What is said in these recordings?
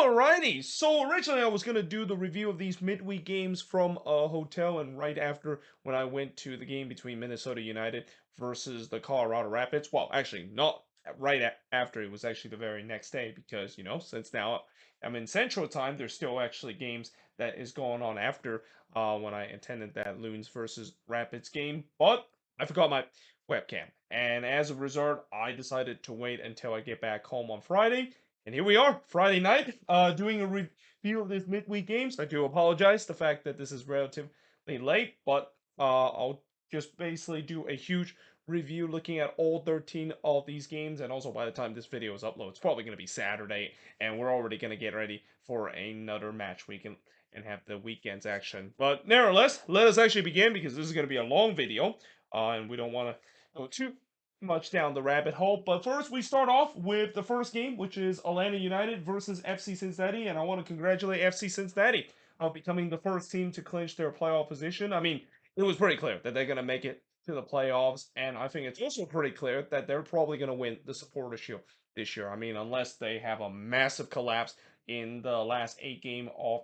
Alrighty, so originally I was going to do the review of these midweek games from a hotel, and right after when I went to the game between Minnesota United versus the Colorado Rapids. Well, actually, not right after, it was actually the very next day because, since now I'm in Central Time, there's still actually games that is going on after when I attended that Loons versus Rapids game, but I forgot my webcam, and as a result, I decided to wait until I get back home on Friday. And here we are, Friday night, doing a review of these midweek games. I do apologize the fact that this is relatively late, but I'll just basically do a huge review looking at all 13 of these games. And also, by the time this video is uploaded, it's probably going to be Saturday, and we're already going to get ready for another match week and have the weekend's action. But nevertheless, let us actually begin because this is going to be a long video, and we don't want to go too much down the rabbit hole. But first, we start off with the first game, which is Atlanta United versus FC Cincinnati. And I want to congratulate FC Cincinnati on becoming the first team to clinch their playoff position. I mean, it was pretty clear that they're going to make it to the playoffs. And I think it's also pretty clear that they're probably going to win the Supporter Shield this year. I mean, unless they have a massive collapse in the last 8 game of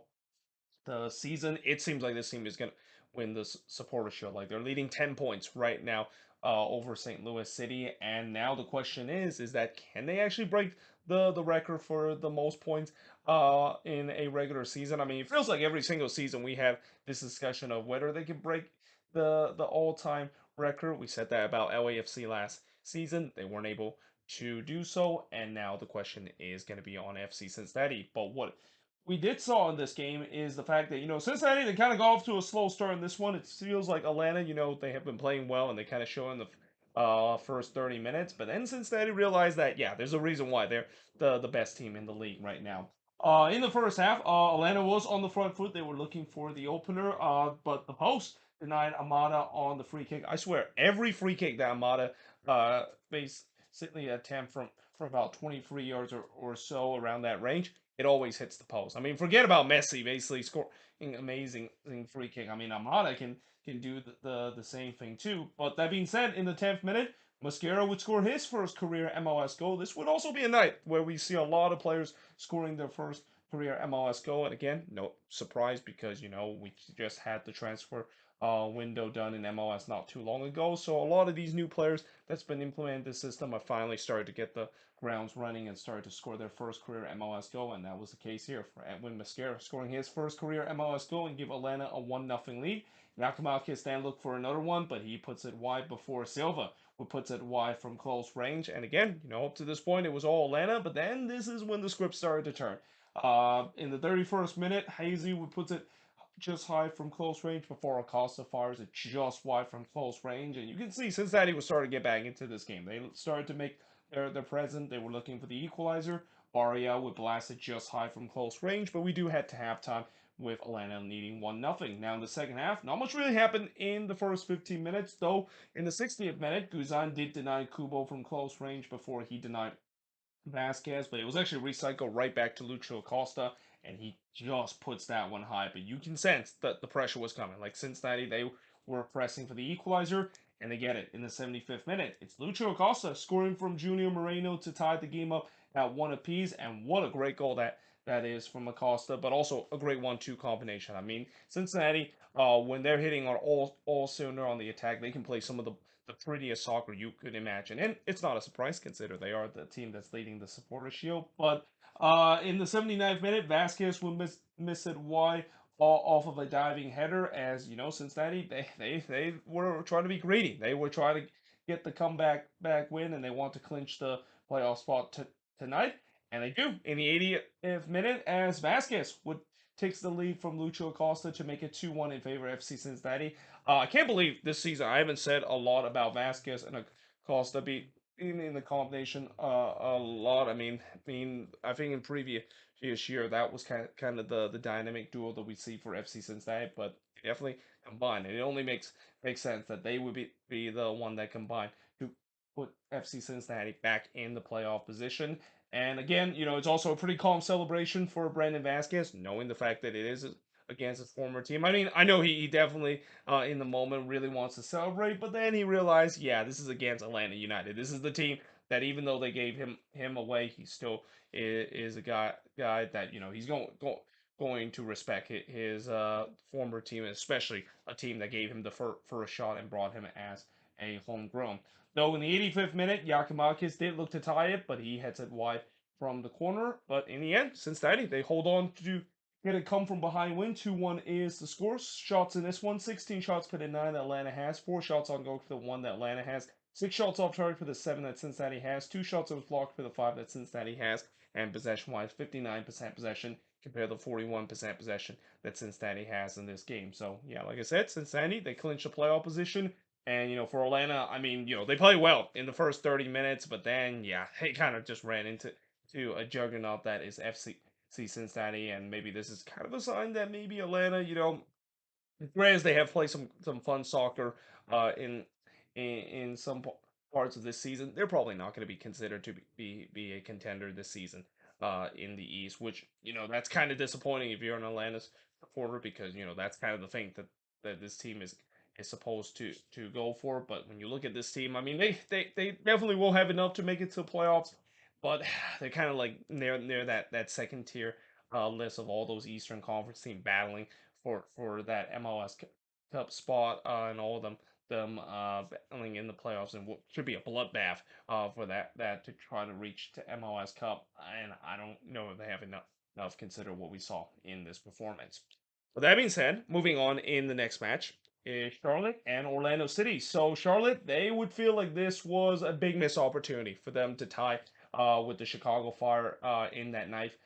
the season, it seems like this team is going to win the Supporter Shield. Like, they're leading 10 points right now over St. Louis City, and now the question is that can they actually break the record for the most points in a regular season? I mean, it feels like every single season we have this discussion of whether they can break the all-time record. We said that about LAFC last season. They weren't able to do so, and now the question is going to be on FC Cincinnati. But what we did saw in this game is the fact that, Cincinnati, they kind of got off to a slow start in this one. It feels like Atlanta, they have been playing well and they kind of show in the first 30 minutes. But then Cincinnati realized that, yeah, there's a reason why they're the best team in the league right now. In the first half, Atlanta was on the front foot. They were looking for the opener, but the post denied Amada on the free kick. I swear, every free kick that Amada basically attempt from about 23 yards or so around that range, it always hits the post. I mean, forget about Messi basically scoring amazing free kick. I mean, Amada can do the same thing too. But that being said, in the 10th minute, Mosquera would score his first career MLS goal. This would also be a night where we see a lot of players scoring their first career MLS goal. And again, no surprise because, we just had the transfer window done in MLS not too long ago. So a lot of these new players that's been implementing this system have finally started to get the grounds running and started to score their first career MLS goal, and that was the case here for Edwin Mosquera scoring his first career MLS goal and give Atlanta a 1-0 lead. Yakumalkis then looked for another one, but he puts it wide before Silva, who puts it wide from close range. And again, up to this point, it was all Atlanta, but then this is when the script started to turn. In the 31st minute, Hazy would put it just high from close range before Acosta fires it just wide from close range. And you can see Cincinnati was starting to get back into this game. They started to make their present. They were looking for the equalizer. Barriel would blast it just high from close range, but we do head to halftime with Atlanta leading 1-0. Now in the second half, not much really happened in the first 15 minutes, though in the 60th minute, Guzan did deny Kubo from close range before he denied Vasquez, but it was actually recycled right back to Lucho Acosta, and he just puts that one high. But you can sense that the pressure was coming. Like Cincinnati, they were pressing for the equalizer, and they get it in the 75th minute. It's Lucho Acosta scoring from Junior Moreno to tie the game up at one apiece, and what a great goal that is from Acosta, but also a great 1-2 combination. I mean, Cincinnati, when they're hitting on all cylinder on the attack, they can play some of the prettiest soccer you could imagine. And it's not a surprise, consider they are the team that's leading the Supporter Shield. But in the 79th minute, Vasquez will miss it wide off of a diving header. As you know, Cincinnati, they were trying to be greedy. They were trying to get the comeback back win, and they want to clinch the playoff spot tonight. And they do in the 80th minute as Vasquez would takes the lead from Lucho Acosta to make it 2-1 in favor of FC Cincinnati. I can't believe this season I haven't said a lot about Vasquez and Acosta being in the combination a lot. I think in previous year that was kind of the dynamic duo that we see for FC Cincinnati, but definitely combined. And it only makes sense that they would be the one that combined to put FC Cincinnati back in the playoff position. And again, it's also a pretty calm celebration for Brandon Vasquez, knowing the fact that it is against his former team. I mean, I know he definitely, in the moment, really wants to celebrate, but then he realized, yeah, this is against Atlanta United. This is the team that even though they gave him away, he still is a guy that he's going to respect his former team, especially a team that gave him the first shot and brought him as a homegrown. Though in the 85th minute, Yakimakis did look to tie it, but he heads it wide from the corner. But in the end, Cincinnati, they hold on to get a come from behind win. 2-1 is the score. Shots in this one, 16 shots per the 9 that Atlanta has, 4 shots on goal for the 1 that Atlanta has, 6 shots off target for the 7 that Cincinnati has, 2 shots that was blocked for the 5 that Cincinnati has, and possession-wise, 59% possession compared to 41% possession that Cincinnati has in this game. So, yeah, like I said, Cincinnati, they clinch the playoff position. And, for Atlanta, I mean, they play well in the first 30 minutes, but then, yeah, they kind of just ran into a juggernaut that is Cincinnati, and maybe this is kind of a sign that maybe Atlanta, whereas they have played some fun soccer in some parts of this season, they're probably not going to be considered to be a contender this season in the East, which that's kind of disappointing if you're an Atlanta supporter because that's kind of the thing that this team is supposed to go for. But when you look at this team, I mean they definitely will have enough to make it to the playoffs, but they're kind of like near that second tier list of all those Eastern Conference teams battling for that MLS Cup spot, and all of them battling in the playoffs, and what should be a bloodbath for that to try to reach to MLS Cup. And I don't know if they have enough consider what we saw in this performance. With that being said, moving on in the next match is Charlotte and Orlando City. So Charlotte, they would feel like this was a big missed opportunity for them to tie with the Chicago Fire in that ninth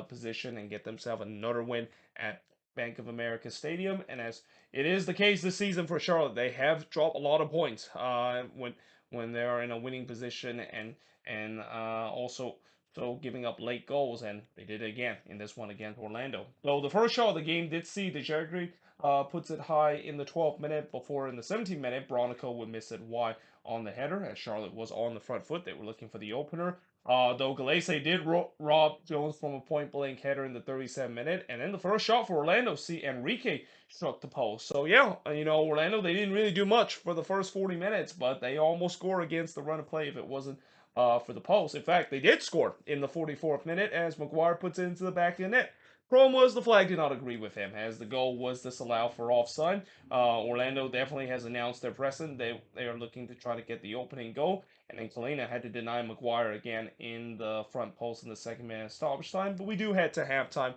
position and get themselves another win at Bank of America Stadium. And as it is the case this season for Charlotte, they have dropped a lot of points when they are in a winning position and also so giving up late goals, and they did it again in this one against Orlando. So the first shot of the game did see the Jerry puts it high in the 12th minute before in the 17th minute, Bronico would miss it wide on the header as Charlotte was on the front foot. They were looking for the opener. Though Galese did rob Jones from a point-blank header in the 37th minute, and then the first shot for Orlando, see Enrique struck the post. So yeah, Orlando, they didn't really do much for the first 40 minutes, but they almost score against the run of play if it wasn't for the post. In fact, they did score in the 44th minute as McGuire puts it into the back of the net. Problem was the flag did not agree with him as the goal was disallowed for offside. Orlando definitely has announced their presence. They are looking to try to get the opening goal, and then Kalina had to deny McGuire again in the front post in the second minute stoppage time. But we do head to halftime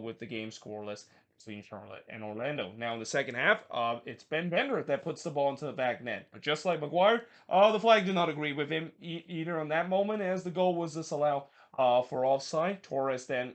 with the game scoreless between Charlotte and Orlando. Now in the second half, it's Ben Bender that puts the ball into the back net. But just like McGuire, the flag did not agree with him either on that moment as the goal was disallowed for offside. Torres then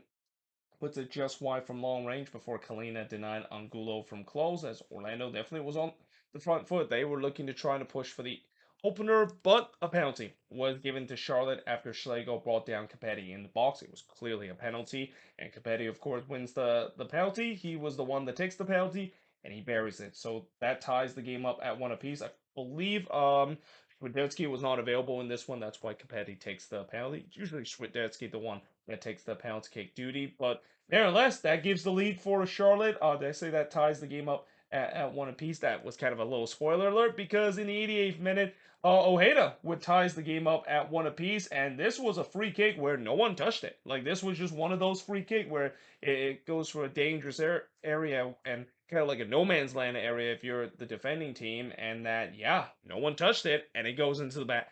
puts it just wide from long range before Kalina denied Angulo from close as Orlando definitely was on the front foot. They were looking to try to push for the opener, but a penalty was given to Charlotte after Schlegel brought down Capetti in the box. It was clearly a penalty, and Capetti, of course, wins the penalty. He was the one that takes the penalty, and he buries it. So that ties the game up at one apiece. I believe Swiderski was not available in this one. That's why Capetti takes the penalty. It's usually Swiderski the one that takes the penalty kick duty, but nevertheless, that gives the lead for Charlotte. They say that ties the game up at one apiece. That was kind of a little spoiler alert because in the 88th minute, Ojeda would ties the game up at one apiece, and this was a free kick where no one touched it. Like this was just one of those free kick where it goes for a dangerous area and kind of like a no man's land area if you're the defending team, and that yeah, no one touched it, and it goes into the back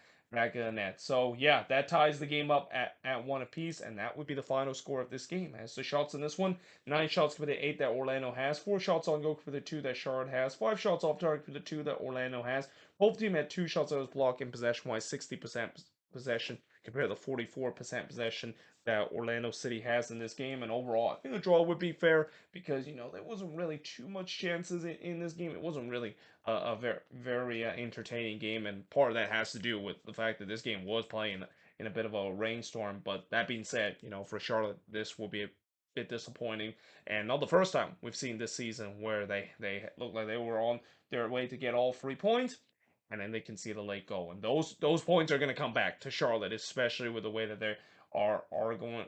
of the net. So yeah, that ties the game up at one apiece, and that would be the final score of this game. As the shots in this one, 9 shots for the 8 that Orlando has, 4 shots on goal for the 2 that Charlotte has, 5 shots off target for the 2 that Orlando has. Both team had 2 shots that was blocked in possession-wise, 60% possession compared to 44% possession that Orlando City has in this game. And overall, I think the draw would be fair because there wasn't really too much chances in this game. It wasn't really a very entertaining game, and part of that has to do with the fact that this game was playing in a bit of a rainstorm. But that being said, for Charlotte, this will be a bit disappointing, and not the first time we've seen this season where they looked like they were on their way to get all 3 points, and then they can see the late goal, and those points are going to come back to Charlotte, especially with the way that they are going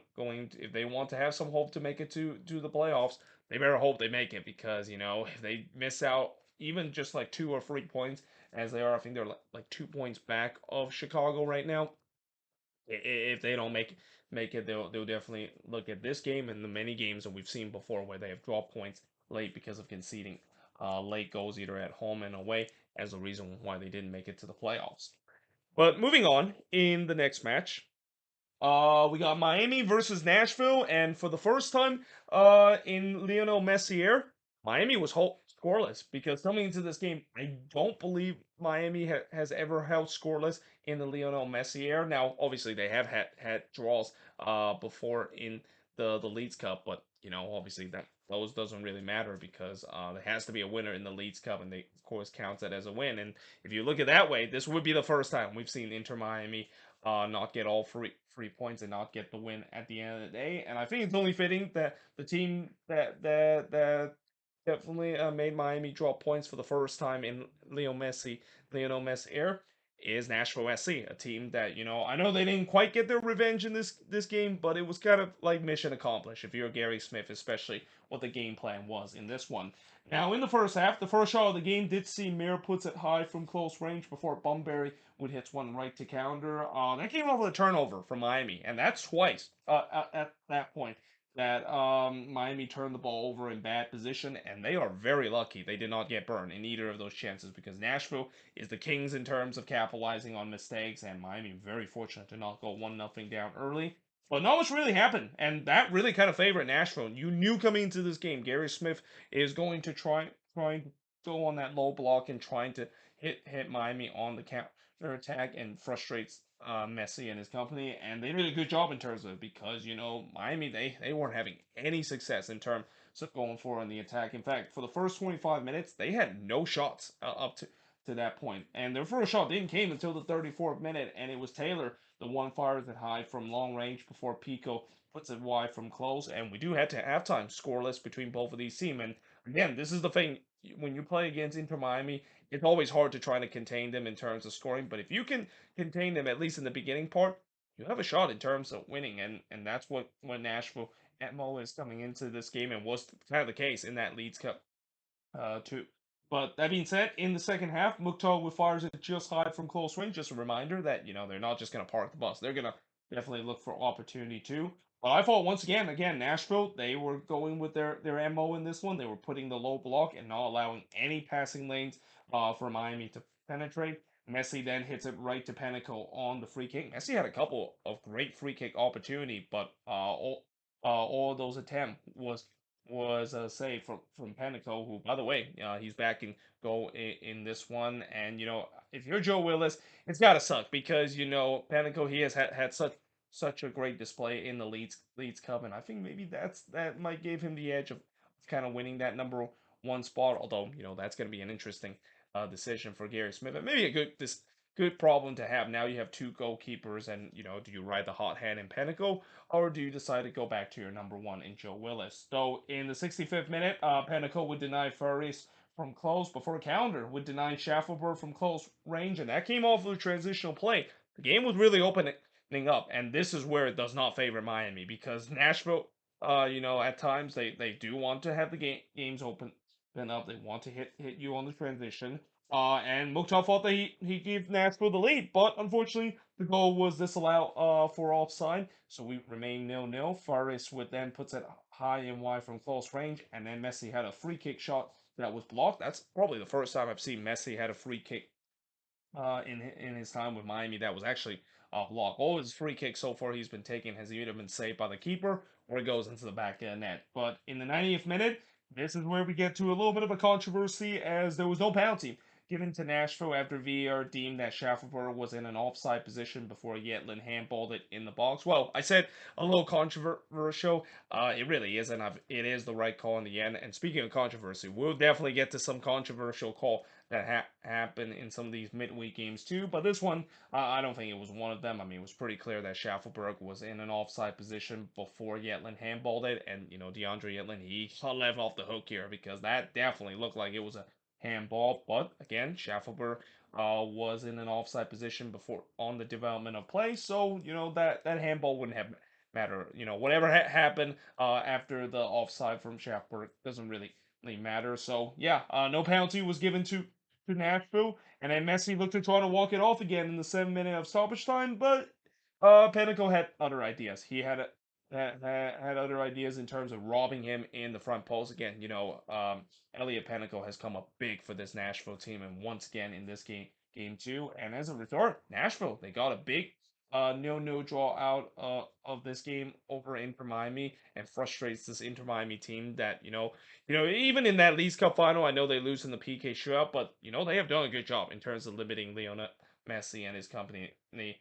to, if they want to have some hope to make it to the playoffs, they better hope they make it because if they miss out even just like 2 or 3 points as they are. I think they're like 2 points back of Chicago right now. If they don't make it, they'll definitely look at this game and the many games that we've seen before where they have dropped points late because of conceding late goals either at home and away as a reason why they didn't make it to the playoffs. But moving on in the next match, we got Miami versus Nashville, and for the first time in Lionel Messi era, Miami was scoreless because coming into this game, I don't believe Miami has ever held scoreless in the Lionel Messi era. Now, obviously, they have had draws before in the Leeds Cup, but obviously that those doesn't really matter because there has to be a winner in the Leeds Cup, and they of course counts that as a win. And if you look at that way, this would be the first time we've seen Inter Miami not get all free points and not get the win at the end of the day. And I think it's only fitting that the team that definitely made Miami drop points for the first time in Lionel Messi era is Nashville SC, a team that I know they didn't quite get their revenge in this game, but it was kind of like mission accomplished if you're Gary Smith, especially what the game plan was in this one. Now, in the first half, the first shot of the game did see Mir puts it high from close range before Bunbury would hit one right to counter. That came off of a turnover from Miami, and that's twice at that point that Miami turned the ball over in bad position, and they are very lucky they did not get burned in either of those chances because Nashville is the kings in terms of capitalizing on mistakes, and Miami very fortunate to not go 1-0 down early. But not much really happened, and that really kind of favored Nashville. You knew coming into this game, Gary Smith is going to try to go on that low block and trying to hit Miami on the counter attack and frustrates Messi and his company. And they did a good job in terms of it because Miami they weren't having any success in terms of going forward in the attack. In fact, for the first 25 minutes, they had no shots up to that point. And their first shot didn't came until the 34th minute, and it was Taylor, the one fires it high from long range before Pico puts it wide from close. And we do head to halftime scoreless between both of these teams. And again, this is the thing when you play against Inter Miami, it's always hard to try to contain them in terms of scoring. But if you can contain them at least in the beginning part, you have a shot in terms of winning, and that's what Nashville MO is coming into this game and was kind of the case in that Leeds Cup too. But that being said, in the second half, Mukhtar with fires it just high from close range. Just a reminder that they're not just going to park the bus; they're going to definitely look for opportunity too. But I thought once again, Nashville they were going with their MO in this one. They were putting the low block and not allowing any passing lanes for Miami to penetrate. Messi then hits it right to Panico on the free kick. Messi had a couple of great free kick opportunity, but all those attempts was a save from Panico, who, by the way, he's back in goal in this one. And if you're Joe Willis, it's gotta suck because Panico he has had such a great display in the Leeds Cup, and I think maybe that might give him the edge of kind of winning that number one spot. Although that's gonna be an interesting decision for Gary Smith, and maybe a good problem to have. Now you have two goalkeepers, and do you ride the hot hand in Panico, or do you decide to go back to your number one in Joe Willis? So in the 65th minute, Panico would deny Furries from close before counter would deny Schaffelberg from close range, and that came off of a transitional play. The game was really opening up, and this is where it does not favor Miami because Nashville, at times they do want to have the games open up. They want to hit you on the transition. And Mukhtar thought that he gave Nashville the lead, but unfortunately the goal was disallowed for offside, so we remain 0-0. Faris would then puts it high and wide from close range, and then Messi had a free kick shot that was blocked. That's probably the first time I've seen Messi had a free kick in his time with Miami that was actually off block. All his free kicks so far he's been taking has either been saved by the keeper or it goes into the back of the net. But in the 90th minute, this is where we get to a little bit of a controversy as there was no penalty given to Nashville after VAR deemed that Schaffelberg was in an offside position before Yetlin handballed it in the box. Well, I said a little controversial. It really isn't. It is the right call in the end. And speaking of controversy, we'll definitely get to some controversial call that happened in some of these midweek games too. But this one, I don't think it was one of them. I mean, it was pretty clear that Schaffelberg was in an offside position before Yetlin handballed it, and DeAndre Yetlin he left off the hook here because that definitely looked like it was a handball. But again, Schaffelberg was in an offside position before on the development of play, so that handball wouldn't have matter. Whatever happened after the offside from Schaffelberg doesn't really matter. So yeah, no penalty was given to Nashville, and then Messi looked to try to walk it off again in the 7 minute of stoppage time, but Panico had other ideas. He had other ideas in terms of robbing him in the front post again. Elliot Panico has come up big for this Nashville team, and once again in this game two, and as a result, Nashville they got a big no draw out of this game over Inter Miami, and frustrates this Inter Miami team that even in that Leagues Cup final, I know they lose in the PK shootout, but they have done a good job in terms of limiting Lionel Messi and his company. We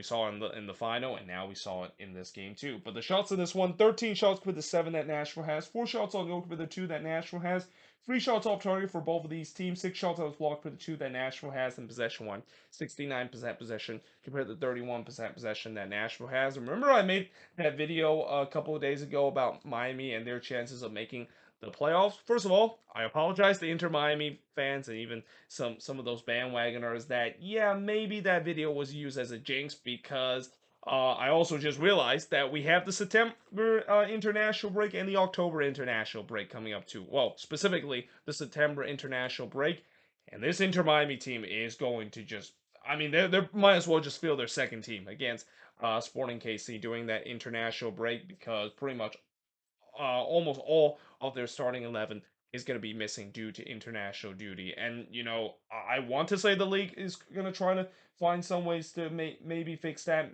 saw in the final, and now we saw it in this game too. But the shots in this one, 13 shots for the 7 that Nashville has, 4 shots on goal for the 2 that Nashville has, 3 shots off target for both of these teams, 6 shots on blocked for the 2 that Nashville has, and possession one, 69% possession compared to 31% possession that Nashville has. Remember, I made that video a couple of days ago about Miami and their chances of making the playoffs. First of all, I apologize to Inter Miami fans and even some of those bandwagoners that maybe that video was used as a jinx because I also just realized that we have the September international break and the October international break coming up too. Well, specifically the September international break, and this Inter Miami team is going to just. I mean, they might as well just field their second team against Sporting KC during that international break because pretty much almost all of their starting 11 is going to be missing due to international duty. And, I want to say the league is going to try to find some ways to maybe fix that.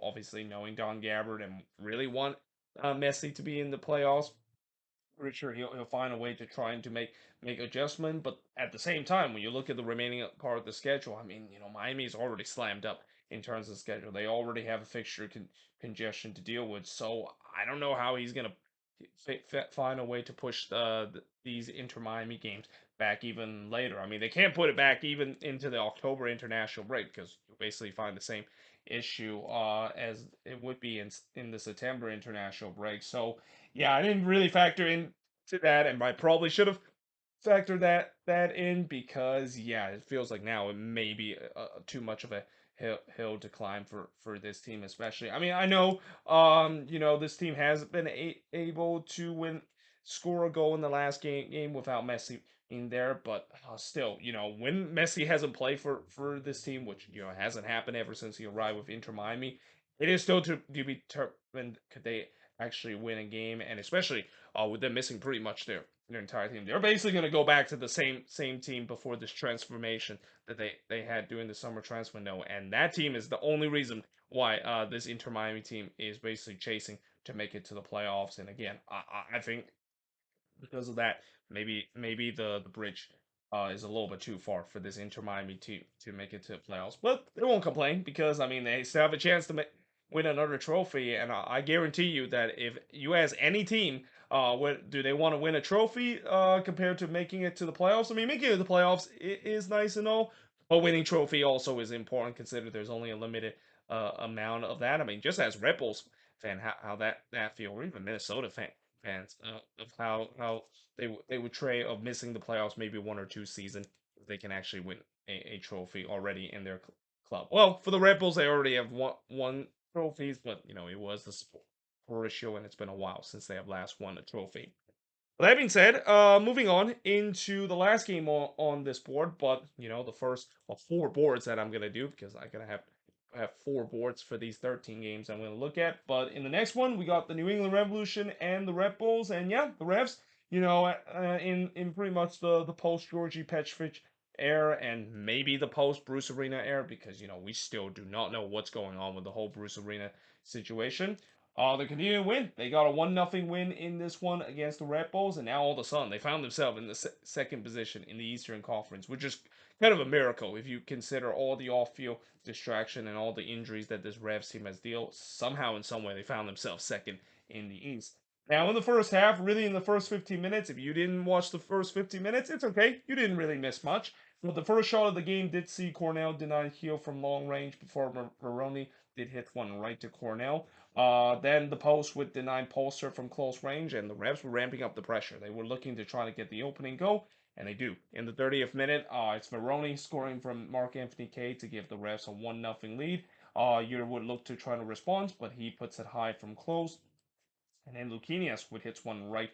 Obviously knowing Don Gabbard and really want Messi to be in the playoffs. Pretty sure he'll find a way to try and to make adjustment. But at the same time, when you look at the remaining part of the schedule, I mean, Miami is already slammed up in terms of schedule. They already have a fixture congestion to deal with. So I don't know how he's gonna find a way to push these Inter Miami games back even later. I mean, they can't put it back even into the October international break because you basically find the same issue as it would be in the September international break. So yeah, I didn't really factor into that, and I probably should have factored that in because yeah, it feels like now it may be too much of a hill to climb for this team, especially. I mean, I know this team has been able to score a goal in the last game without Messi in there, but still, when Messi hasn't played for this team, which hasn't happened ever since he arrived with Inter Miami, it is still to be determined could they actually win a game, and especially with them missing pretty much their entire team. They're basically going to go back to the same team before this transformation that they had during the summer transfer window, and that team is the only reason why this Inter Miami team is basically chasing to make it to the playoffs. And again, I think because of that, maybe the bridge is a little bit too far for this Inter Miami team to make it to the playoffs. But they won't complain because I mean they still have a chance to win another trophy, and I guarantee you that if you ask any team, do they want to win a trophy compared to making it to the playoffs? I mean, making it to the playoffs is nice and all, but winning trophy also is important. Consider there's only a limited amount of that. I mean, just as Red Bulls fan, how that feel, or even Minnesota fans of how they would trade of missing the playoffs maybe 1 or 2 seasons if they can actually win a trophy already in their club. Well, for the Red Bulls, they already have one trophies, but it was the sport ratio, and it's been a while since they have last won a trophy. That being said, moving on into the last game on this board, but the first of 4 boards that I'm gonna do because I'm gonna have 4 boards for these 13 games I'm gonna look at. But in the next one, we got the New England Revolution and the Red Bulls, and yeah, the Revs. In pretty much the post Georgie Petrovic era and maybe the post Bruce Arena era because we still do not know what's going on with the whole Bruce Arena situation. They continue to win. They got a 1-0 win in this one against the Red Bulls, and now all of a sudden they found themselves in the second position in the Eastern Conference, which is kind of a miracle if you consider all the off-field distraction and all the injuries that this Revs team has dealt. Somehow, in some way, they found themselves second in the East. Now, in the first half, really in the first 15 minutes, if you didn't watch the first 15 minutes, it's okay. You didn't really miss much. But the first shot of the game did see Cornell denied heel from long range before Maroni did hit one right to Cornell. Then the post with denied Polster from close range, and the Revs were ramping up the pressure. They were looking to try to get the opening goal, and they do. In the 30th minute, it's Veroni scoring from Mark Anthony Kaye to give the Revs a 1-0 lead. Yearwood looked to try to respond, but he puts it high from close. And then Lucchinias would hits one right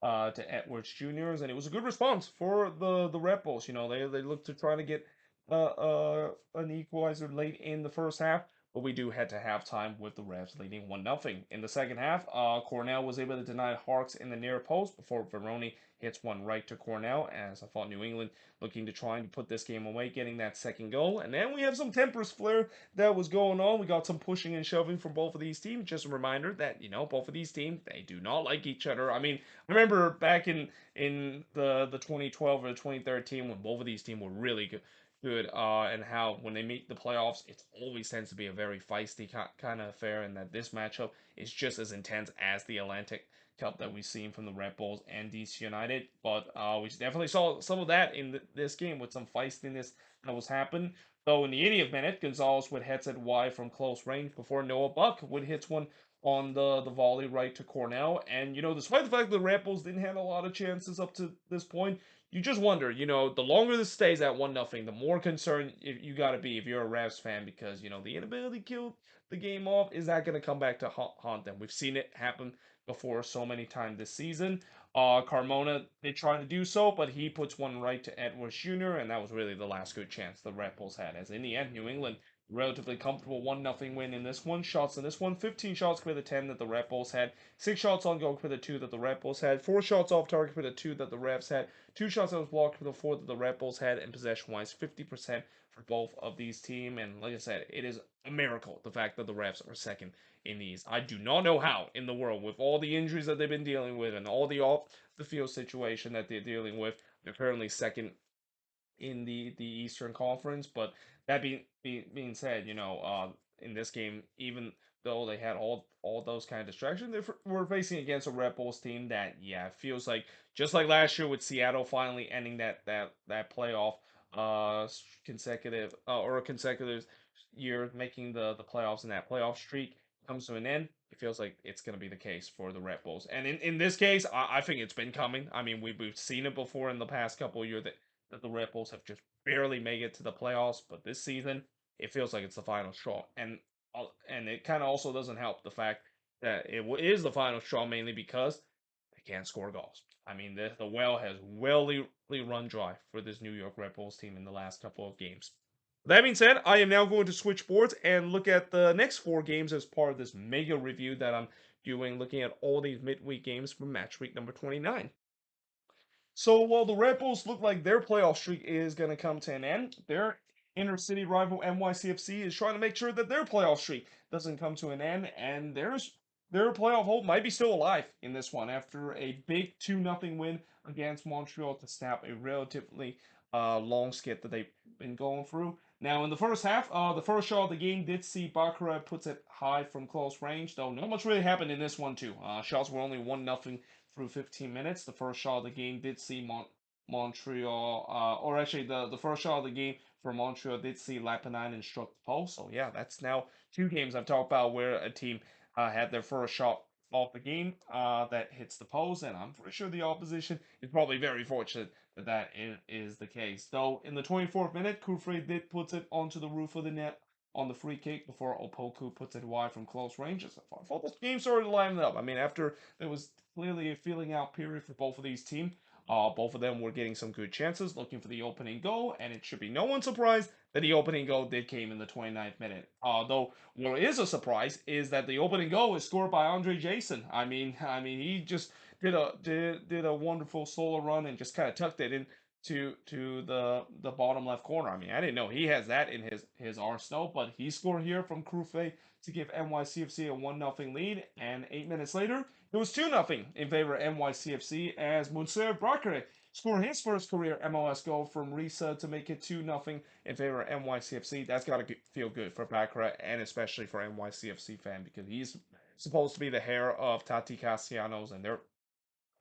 to Edwards Juniors, and it was a good response for the Red Bulls. You know, they looked to try to get an equalizer late in the first half, but we do head to halftime with the Revs leading 1-0. In the second half, Cornell was able to deny Harks in the near post before Veroni hits one right to Cornell, as I thought New England looking to try and put this game away, getting that second goal. And then we have some tempers flare that was going on. We got some pushing and shoving from both of these teams. Just a reminder that, you know, both of these teams, they do not like each other. I mean, I remember back in the 2012 or the 2013 when both of these teams were really good, and how when they meet the playoffs, it always tends to be a very feisty kind of affair, and that this matchup is just as intense as the Atlantic Cup that we've seen from the Red Bulls and DC United. But we definitely saw some of that in this game with some feistiness that was happening. Though in the 80th minute, Gonzalez would heads it wide from close range before Noah Buck would hit one on the volley right to Cornell. And, you know, despite the fact that the Red Bulls didn't have a lot of chances up to this point, you just wonder, you know, the longer this stays at 1-0, the more concerned you got to be if you're a Revs fan, because, you know, the inability to kill the game off, is that going to come back to haunt them? We've seen it happen before so many times this season. Carmona did try to do so, but he puts one right to Edwards Jr., and that was really the last good chance the Red Bulls had, as in the end, New England relatively comfortable 1-0 win in this one. Shots in this one, 15 shots for the 10 that the Red Bulls had, 6 shots on goal for the 2 that the Red Bulls had, 4 shots off target for the 2 that the Revs had, 2 shots that was blocked for the 4 that the Red Bulls had, and possession-wise, 50% for both of these teams. And like I said, it is a miracle the fact that the Revs are second in these. I do not know how in the world, with all the injuries that they've been dealing with and all the off the field situation that they're dealing with, they're currently second in the Eastern Conference. But that being said, you know, in this game, even though they had all those kind of distractions, they were facing against a Red Bulls team that, yeah, it feels like just like last year with Seattle finally ending that playoff consecutive or a consecutive year making the playoffs, and that playoff streak comes to an end. It feels like it's going to be the case for the Red Bulls. And in this case, I think it's been coming. I mean, we've seen it before in the past couple of years that the Red Bulls have just barely made it to the playoffs, but this season it feels like it's the final straw, and it kind of also doesn't help the fact that it is the final straw mainly because they can't score goals. I mean, the well has run dry for this New York Red Bulls team in the last couple of games. That being said, I am now going to switch boards and look at the next 4 games as part of this mega review that I'm doing, looking at all these midweek games from match week number 29. So while the Red Bulls look like their playoff streak is going to come to an end, their inner city rival NYCFC is trying to make sure that their playoff streak doesn't come to an end, and their playoff hope might be still alive in this one after a big 2-0 win against Montreal to snap a relatively long skid that they've been going through. Now, in the first half, the first shot of the game did see Baccarat puts it high from close range, though not much really happened in this one, too. Shots were only 1-0 through 15 minutes. The first shot of the game did see Montreal, or actually the first shot of the game for Montreal did see Lappanainen struck the post. So yeah, that's now 2 games I've talked about where a team had their first shot off the game that hits the post, and I'm pretty sure the opposition is probably very fortunate that is the case. Though in the 24th minute, Kufre did put it onto the roof of the net on the free kick before Opoku puts it wide from close range. I thought the game started lining up. I mean, after there was clearly a feeling out period for both of these teams, both of them were getting some good chances, looking for the opening goal, and it should be no one's surprise that the opening goal did came in the 29th minute. Though what is a surprise is that the opening goal is scored by Andre Jason. He just did a wonderful solo run and just kind of tucked it in to the bottom left corner. I mean, I didn't know he has that in his arsenal, but he scored here from Crufe to give NYCFC a 1-0 lead, and 8 minutes later, it was 2-0 in favor of NYCFC as Mounir Brakare scored his first career MLS goal from Risa to make it 2-0 in favor of NYCFC. That's got to feel good for Brakare, and especially for NYCFC fan, because he's supposed to be the heir of Tati Castellanos, and they're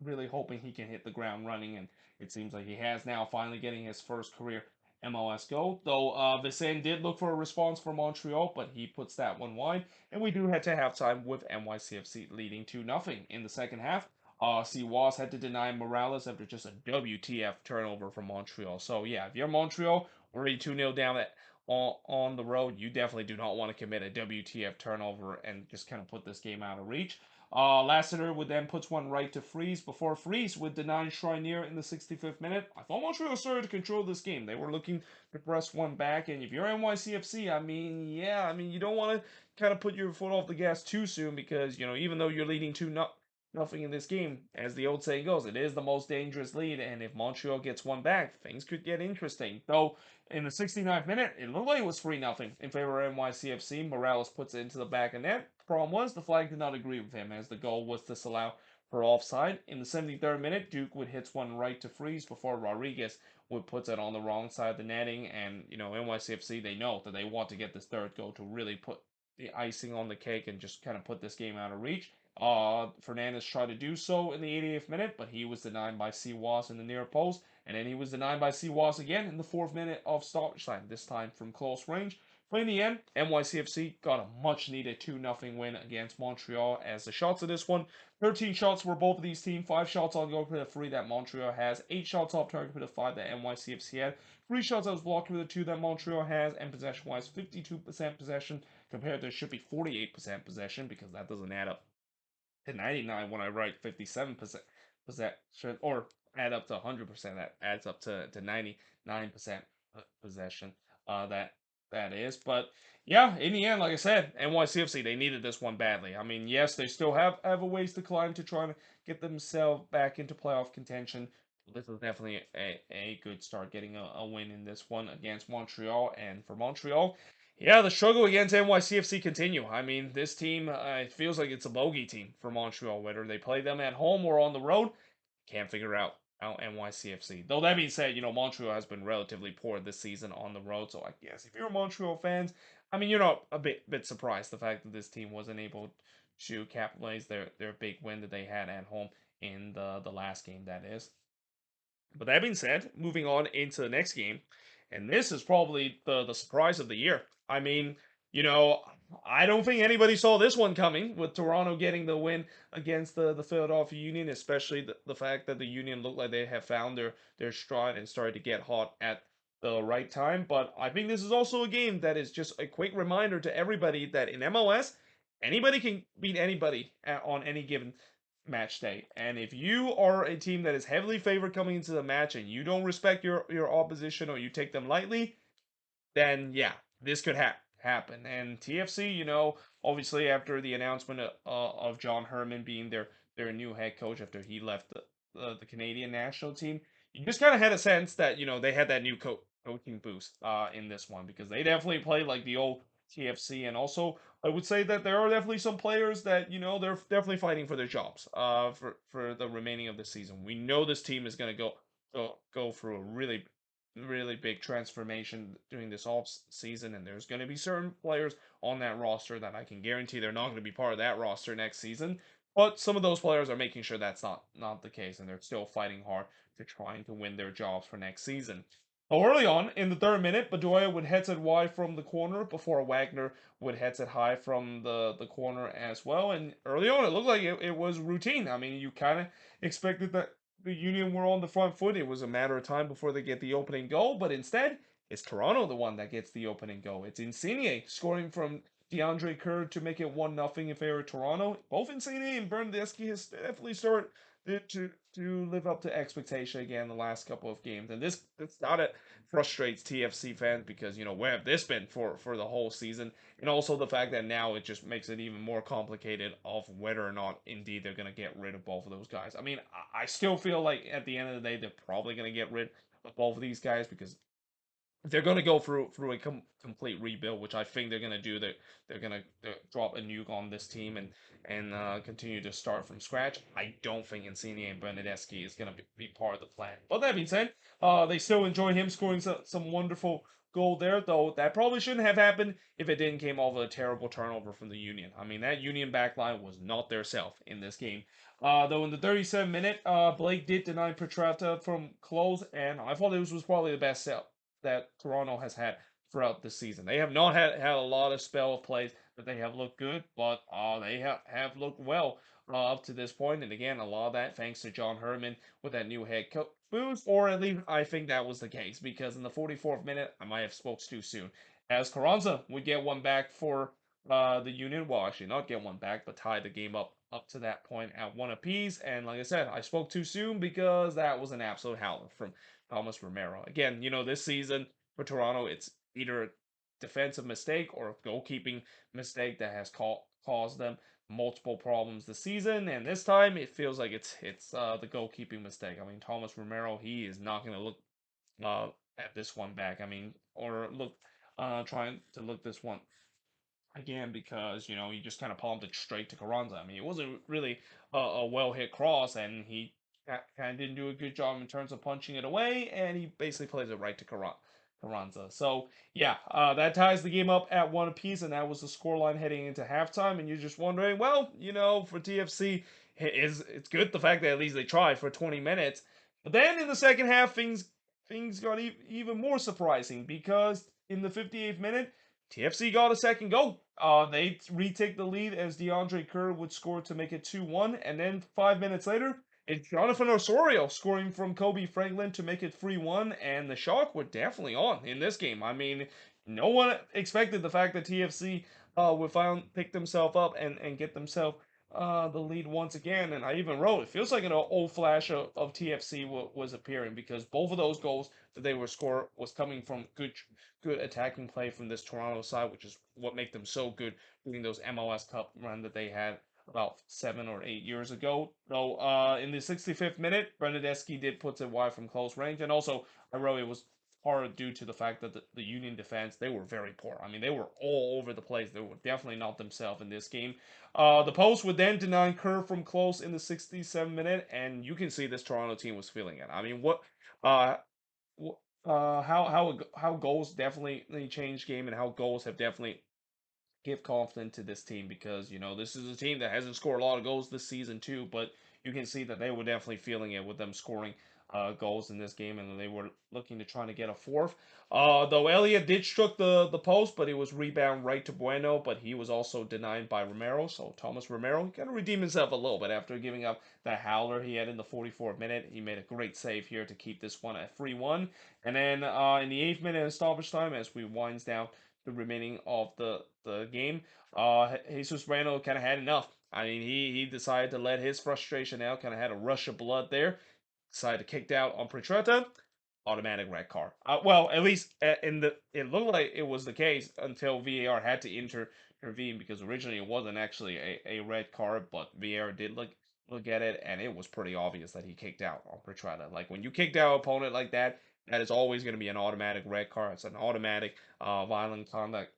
really hoping he can hit the ground running, and it seems like he has now, finally getting his first career MLS goal. Though Vicen did look for a response from Montreal, but he puts that one wide, and we do head to halftime with NYCFC leading 2-0 in the second half. Siwas had to deny Morales after just a WTF turnover from Montreal. So yeah, if you're Montreal, already 2-0 down on the road, you definitely do not want to commit a WTF turnover and just kind of put this game out of reach. Lassiter would then puts one right to Freeze before Freeze would deny Shrinier in the 65th minute. I thought Montreal started to control this game. They were looking to press one back, and if you're NYCFC, I mean, yeah, I mean, you don't want to kind of put your foot off the gas too soon because, even though you're leading 2-0 in this game, as the old saying goes, it is the most dangerous lead, and if Montreal gets one back, things could get interesting. Though, in the 69th minute, it looked like it was 3-0 in favor of NYCFC. Morales puts it into the back of net. Problem was, the flag did not agree with him, as the goal was disallowed for offside. In the 73rd minute, Duke would hit one right to Freeze before Rodriguez would put it on the wrong side of the netting. And, NYCFC, they know that they want to get this third goal to really put the icing on the cake and just kind of put this game out of reach. Fernandez tried to do so in the 88th minute, but he was denied by Siwas in the near post, and then he was denied by Siwas again in the 4th minute of stoppage time, this time from close range. But in the end, NYCFC got a much-needed 2-0 win against Montreal, as the shots of this one, 13 shots were both of these teams, 5 shots on goal for the 3 that Montreal has, 8 shots off target for the 5 that NYCFC had, 3 shots that was blocked for the 2 that Montreal has, and possession-wise, 52% possession compared to it should be 48% possession, because that doesn't add up to 99 when I write 57% possession, or add up to 100%. That adds up to 99% possession. That is, but yeah, in the end, like I said, NYCFC, they needed this one badly. I mean, yes, they still have a ways to climb to try to get themselves back into playoff contention. This is definitely a good start, getting a win in this one against Montreal. And for Montreal, yeah, the struggle against NYCFC continue. I mean, this team, it feels like it's a bogey team for Montreal, whether they play them at home or on the road. Can't figure out NYCFC. Though that being said, Montreal has been relatively poor this season on the road. So I guess if you're Montreal fans, I mean, you're not a bit surprised the fact that this team wasn't able to capitalize their big win that they had at home in the last game, that is. But that being said, moving on into the next game, and this is probably the surprise of the year. I mean, you know, I don't think anybody saw this one coming with Toronto getting the win against the Philadelphia Union, especially the fact that the Union looked like they have found their stride and started to get hot at the right time. But I think this is also a game that is just a quick reminder to everybody that in MLS, anybody can beat anybody on any given match day. And if you are a team that is heavily favored coming into the match and you don't respect your opposition or you take them lightly, then yeah, this could happen. And TFC, obviously after the announcement of John Herman being their new head coach after he left the Canadian national team, you just kind of had a sense that they had that new coaching boost in this one, because they definitely played like the old TFC. And also I would say that there are definitely some players that they're definitely fighting for their jobs for the remaining of the season. We know this team is going to go through a really big transformation during this off season, and there's going to be certain players on that roster that I can guarantee they're not going to be part of that roster next season. But some of those players are making sure that's not the case, and they're still fighting hard to trying to win their jobs for next season. Well, early on in the 3rd minute, Bedoya would head it wide from the corner before Wagner would head it high from the corner as well. And early on, it looked like it was routine. I mean, you kind of expected that the Union were on the front foot. It was a matter of time before they get the opening goal, but instead, it's Toronto the one that gets the opening goal. It's Insigne scoring from DeAndre Kerr to make it 1-0 in favor of Toronto. Both Insigne and Bernadeschi has definitely started to live up to expectation again the last couple of games. And this not it frustrates TFC fans, because where have this been for the whole season? And also the fact that now it just makes it even more complicated of whether or not indeed they're going to get rid of both of those guys. I mean, I still feel like at the end of the day they're probably going to get rid of both of these guys, because if they're going to go through a complete rebuild, which I think they're going to do, they're going to drop a nuke on this team and continue to start from scratch. I don't think Insigne and Bernadeschi is going to be part of the plan. But that being said, they still enjoy him scoring some wonderful goal there, though that probably shouldn't have happened if it didn't came off of a terrible turnover from the Union. I mean, that Union backline was not their self in this game. Though in the 37th minute, Blake did deny Petrata from close, and I thought this was probably the best set that Toronto has had throughout the season. They have not had a lot of spell of plays that they have looked good, but they have looked well up to this point. And again, a lot of that thanks to John Herman with that new head coach boost, or at least I think that was the case, because in the 44th minute, I might have spoke too soon. as Carranza would get one back for the Union. Well, actually, not get one back, but tie the game up to that point at one apiece. And like I said, I spoke too soon because that was an absolute howler from Thomas Romero. Again, this season for Toronto, it's either a defensive mistake or a goalkeeping mistake that has caused them multiple problems this season. And this time, it feels like it's the goalkeeping mistake. I mean, Thomas Romero, he is not going to look uh, at this one back. I mean, or look, trying to look this one again because he just kind of palmed it straight to Carranza. I mean, it wasn't really a well hit cross, and he kind of didn't do a good job in terms of punching it away, and he basically plays it right to Carranza. So yeah, that ties the game up at one apiece, and that was the scoreline heading into halftime. And you're just wondering, well, for TFC, it's good the fact that at least they tried for 20 minutes. But then in the second half, things got even more surprising because in the 58th minute, TFC got a second goal. They retake the lead as DeAndre Kerr would score to make it 2-1, and then 5 minutes later, it's Jonathan Osorio scoring from Kobe Franklin to make it 3-1, and the shock were definitely on in this game. I mean, no one expected the fact that TFC would finally pick themselves up and get themselves the lead once again. And I even wrote, it feels like an old flash of TFC was appearing because both of those goals that they were score was coming from good attacking play from this Toronto side, which is what made them so good during those MLS Cup run that they had about 7 or 8 years ago. Though in the 65th minute, Bernadeschi did put it wide from close range, and also I wrote it was part due to the fact that the Union defense, they were very poor. I mean, they were all over the place. They were definitely not themselves in this game. The post would then deny Kerr from close in the 67th minute, and you can see this Toronto team was feeling it. I mean, uh, how goals definitely change game, and how goals have definitely give confidence to this team because this is a team that hasn't scored a lot of goals this season too, but you can see that they were definitely feeling it with them scoring goals in this game, and they were looking to try to get a fourth. Though Elliott did struck the post, but it was rebound right to Bueno, but he was also denied by Romero. So Thomas Romero kind of redeemed himself a little bit after giving up that howler he had in the 44th minute. He made a great save here to keep this one at 3-1, and then in the 8th minute of stoppage time, as we winds down the remaining of the game. Jesus Bueno kind of had enough. I mean, he decided to let his frustration out. Kind of had a rush of blood there. Decided to kick out on Pretretta. Automatic red card. Well, at least it looked like it was the case until VAR had to intervene because originally it wasn't actually a red card, but VAR did look at it, and it was pretty obvious that he kicked out on Pretretta. Like when you kicked out an opponent like that, that is always going to be an automatic red card. It's an automatic violent conduct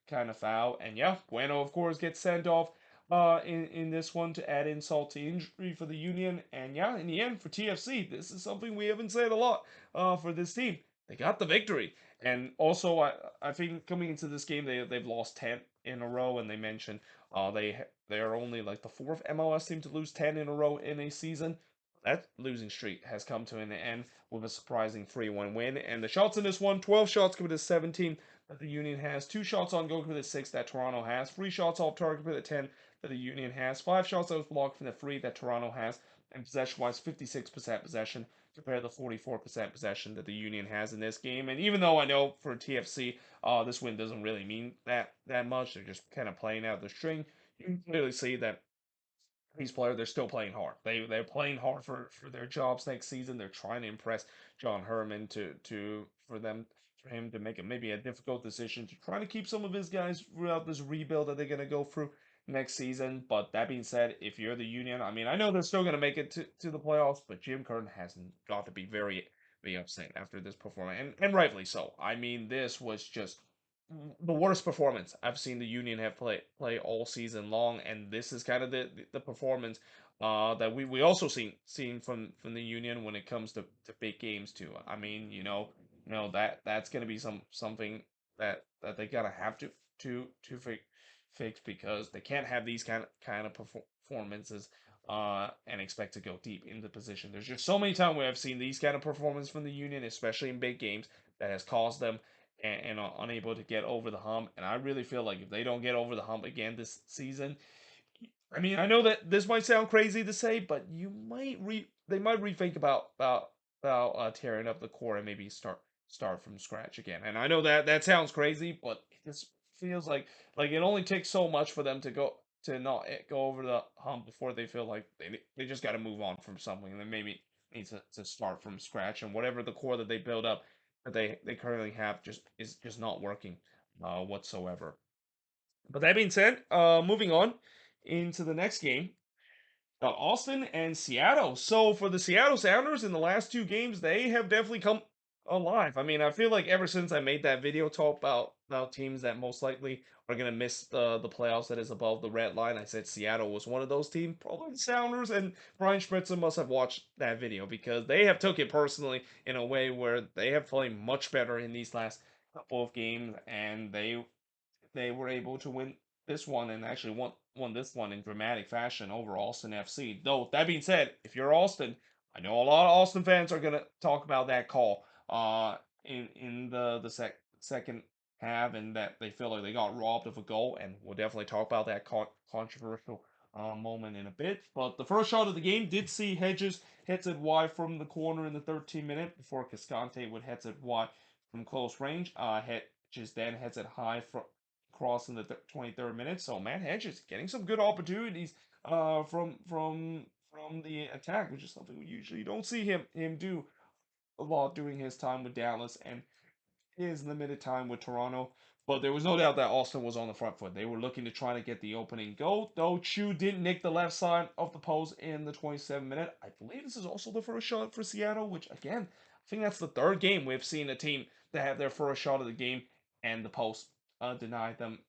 kind of foul. And yeah, Bueno of course gets sent off in this one to add insult to injury for the Union. And yeah, in the end for TFC, this is something we haven't said a lot for this team. They got the victory. And also I think coming into this game they've lost 10 in a row, and they mentioned they are only like the fourth MLS team to lose 10 in a row in a season. That losing streak has come to an end with a surprising 3-1 win. And the shots in this one, 12 shots compared to 17 that the Union has, 2 shots on goal compared to 6 that Toronto has, 3 shots off target compared to 10 that the Union has, 5 shots that was blocked from the 3 that Toronto has, and possession-wise, 56% possession compared to the 44% possession that the Union has in this game. And even though I know for TFC, this win doesn't really mean that much, they're just kind of playing out the string. You can clearly see that these players they're still playing hard. They're playing hard for their jobs next season. They're trying to impress John Herman for him to make maybe a difficult decision to try to keep some of his guys throughout this rebuild that they're gonna go through next season. But that being said, if you're the Union, I mean I know they're still gonna make it to the playoffs, but Jim Curtin hasn't got to be very upset after this performance, and rightfully so. I mean this was just the worst performance I've seen the Union have play all season long, and this is kind of the performance that we also seen from the Union when it comes to big games too. I mean, that's gonna be something that they gotta have to fix because they can't have these kind of performances and expect to go deep in the position. There's just so many times where I've seen these kind of performances from the Union, especially in big games, that has caused them and are unable to get over the hump. And I really feel like if they don't get over the hump again this season, I mean, I know that this might sound crazy to say, but they might rethink about tearing up the core and maybe start start from scratch again. And I know that that sounds crazy, but it just feels like it only takes so much for them to not go over the hump before they feel like they just got to move on from something, and then maybe need to start from scratch, and whatever the core that they build up that they currently have just not working whatsoever. But that being said, moving on into the next game, Austin and Seattle. So for the Seattle Sounders in the last two games, they have definitely come alive. I mean, I feel like ever since I made that video talk about teams that most likely are gonna miss the playoffs that is above the red line, I said Seattle was one of those teams. Probably the Sounders, and Brian Spritzer must have watched that video because they have took it personally in a way where they have played much better in these last couple of games, and they were able to win this one and actually won this one in dramatic fashion over Austin FC. Though that being said, if you're Austin, I know a lot of Austin fans are gonna talk about that call in the second half, and that they feel like they got robbed of a goal, and we'll definitely talk about that controversial moment in a bit. But the first shot of the game did see Hedges hits it wide from the corner in the 13th minute before Cascante would hit it wide from close range. Hedges then hits it high from cross in the 23rd minute. So Matt Hedges getting some good opportunities from the attack, which is something we usually don't see him do a lot during his time with Dallas and his limited time with Toronto. But there was no doubt that Austin was on the front foot. They were looking to try to get the opening goal, though Chu did nick the left side of the post in the 27th minute. I believe this is also the first shot for Seattle, which again, I think that's the third game we've seen a team that have their first shot of the game and the post denied them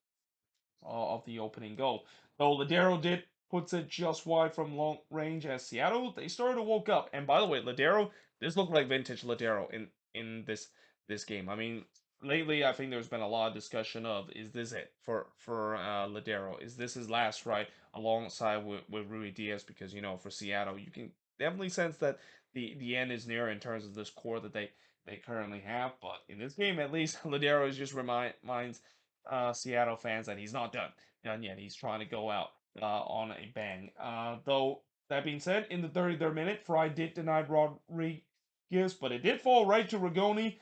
of the opening goal. Though Ladero did puts it just wide from long range as Seattle, they started to woke up. And by the way, Ladero, this looked like vintage Ladero in this game. I mean, lately I think there's been a lot of discussion of is this it for Ladero? Is this his last ride alongside with Rui Diaz? Because for Seattle, you can definitely sense that the end is near in terms of this core that they currently have. But in this game, at least, Ladero is just reminds Seattle fans that he's not done yet. He's trying to go out on a bang. Though that being said, in the 33rd minute, Fry did deny Rodriguez, but it did fall right to Rigoni,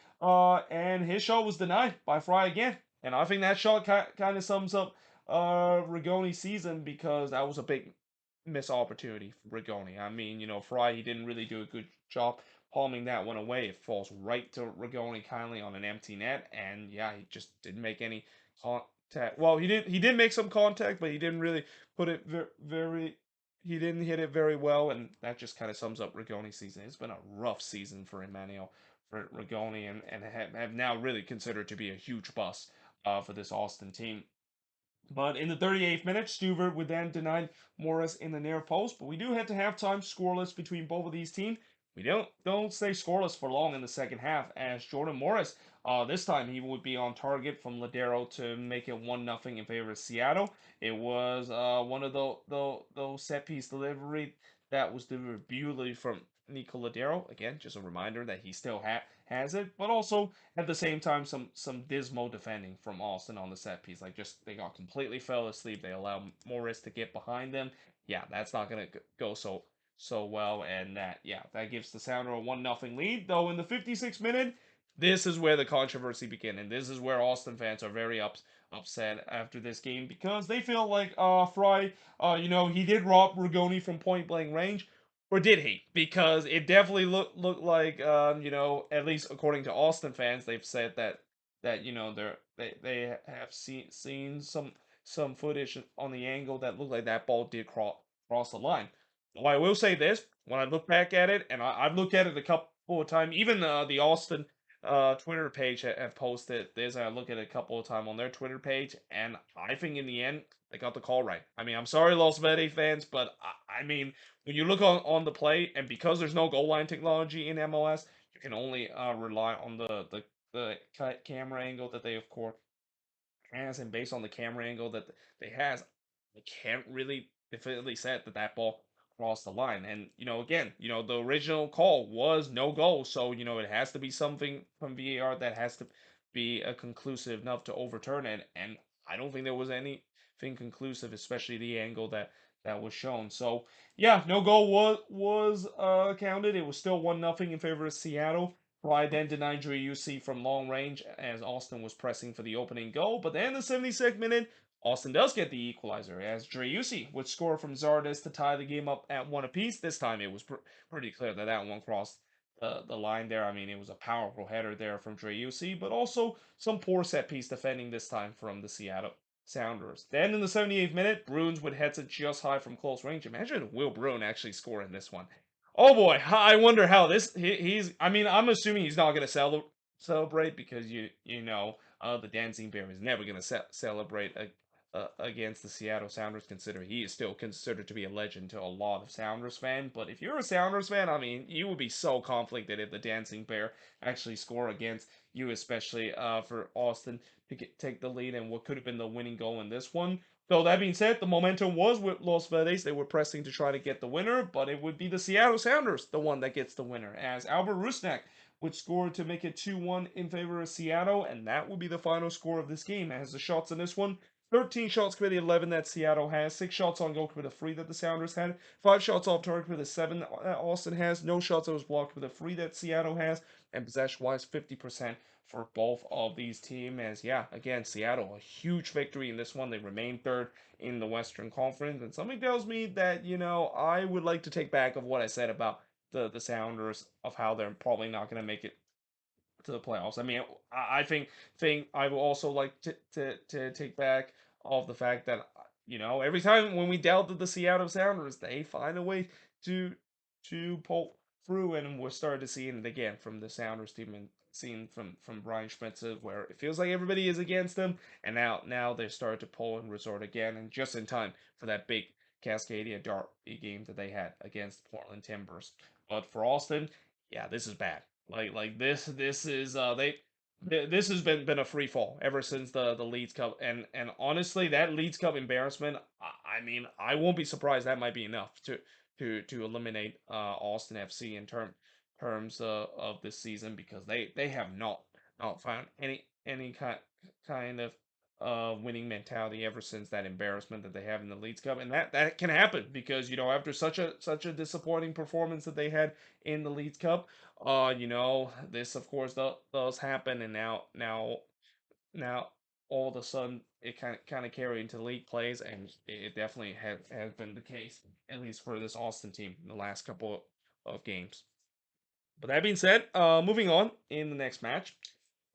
and his shot was denied by Fry again. And I think that shot kind of sums up Rigoni's season because that was a big missed opportunity for Rigoni. I mean, Fry, he didn't really do a good job palming that one away. It falls right to Rigoni kindly on an empty net, and yeah, he just didn't make any contact. Well, he did make some contact, but he didn't really put it very. He didn't hit it very well, and that just kind of sums up Rigoni's season. It's been a rough season for Emmanuel for Rigoni, and have now really considered to be a huge bust for this Austin team. But in the 38th minute, Stewart would then deny Morris in the near post. But we do head to halftime scoreless between both of these teams. We don't stay scoreless for long in the second half, as Jordan Morris, this time he would be on target from Ladero to make it 1-0 in favor of Seattle. It was one of those set piece delivery that was delivered beautifully from Nico Ladero. Again, just a reminder that he still has it, but also at the same time some dismal defending from Austin on the set piece. Like, just they got completely fell asleep. They allowed Morris to get behind them. Yeah, that's not gonna go so well, and that gives the Sounder a 1-0 lead. Though in the 56th minute, this is where the controversy began, and this is where Austin fans are very upset after this game because they feel like Fry, he did rob Rigoni from point blank range. Or did he? Because it definitely looked like at least according to Austin fans, they've said that they have seen some footage on the angle that looked like that ball did cross the line. Well, I will say this: when I look back at it, and I've looked at it a couple of times, even the Austin Twitter page have posted this. I look at it a couple of times on their Twitter page, and I think in the end they got the call right. I mean, I'm sorry, Los Verde fans, but I mean, when you look on the play, and because there's no goal line technology in MLS, you can only rely on the camera angle that they of course has, and based on the camera angle that they has, they can't really definitively say that ball crossed the line. And again, the original call was no goal, so it has to be something from VAR that has to be conclusive enough to overturn it. And I don't think there was anything conclusive, especially the angle that was shown. So yeah, no goal was counted. It was still 1-0 in favor of Seattle. Try then denied Driussi from long range as Austin was pressing for the opening goal. But then in the 76th minute, Austin does get the equalizer as Driussi would score from Zardes to tie the game up at one apiece. This time it was pretty clear that that one crossed the line there. I mean, it was a powerful header there from Driussi, but also some poor set piece defending this time from the Seattle Sounders. Then in the 78th minute, Bruins would head it just high from close range. Imagine Will Bruin actually scoring this one. Oh boy, I wonder how this he's. I mean, I'm assuming he's not gonna celebrate because the dancing bear is never gonna celebrate against the Seattle Sounders. Consider he is still considered to be a legend to a lot of Sounders fans. But if you're a Sounders fan, I mean, you would be so conflicted if the dancing bear actually score against you, especially for Austin to take the lead and what could have been the winning goal in this one. So that being said, the momentum was with Los Verdes. They were pressing to try to get the winner, but it would be the Seattle Sounders, the one that gets the winner, as Albert Rusnak would score to make it 2-1 in favor of Seattle, and that would be the final score of this game. As the shots in this one, 13 shots committed, 11 that Seattle has, 6 shots on goal with a 3 that the Sounders had, 5 shots off target with a 7 that Austin has, no shots that was blocked with a 3 that Seattle has, and possession-wise, 50% for both of these teams. As yeah, again, Seattle a huge victory in this one. They remain third in the Western Conference, and something tells me that I would like to take back of what I said about the Sounders of how they're probably not going to make it to the playoffs. I mean, I think I will also like to take back of the fact that every time when we dealt with the Seattle Sounders, they find a way to pull through, and we're starting to see it again from the Sounders team and seen from Brian Schmitz, where it feels like everybody is against them, and now they start to pull and resort again, and just in time for that big Cascadia Derby game that they had against Portland Timbers. But for Austin, yeah, this is bad. This is this has been a free fall ever since the Leeds Cup, and honestly that Leeds Cup embarrassment, I mean I won't be surprised that might be enough to eliminate Austin FC in terms of this season, because they have not found any kind of winning mentality ever since that embarrassment that they have in the Leeds Cup, and that can happen because after such a disappointing performance that they had in the Leeds Cup, this of course does happen, and now all of a sudden it kind of carried into league plays, and it definitely has been the case, at least for this Austin team in the last couple of games. But that being said, moving on in the next match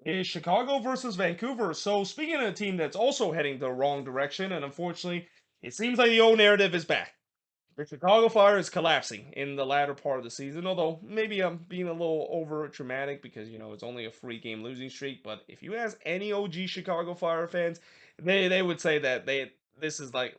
is Chicago versus Vancouver. So speaking of a team that's also heading the wrong direction, and unfortunately, it seems like the old narrative is back. The Chicago Fire is collapsing in the latter part of the season, although maybe I'm being a little over dramatic because it's only a 3-game losing streak. But if you ask any OG Chicago Fire fans, they would say that this is like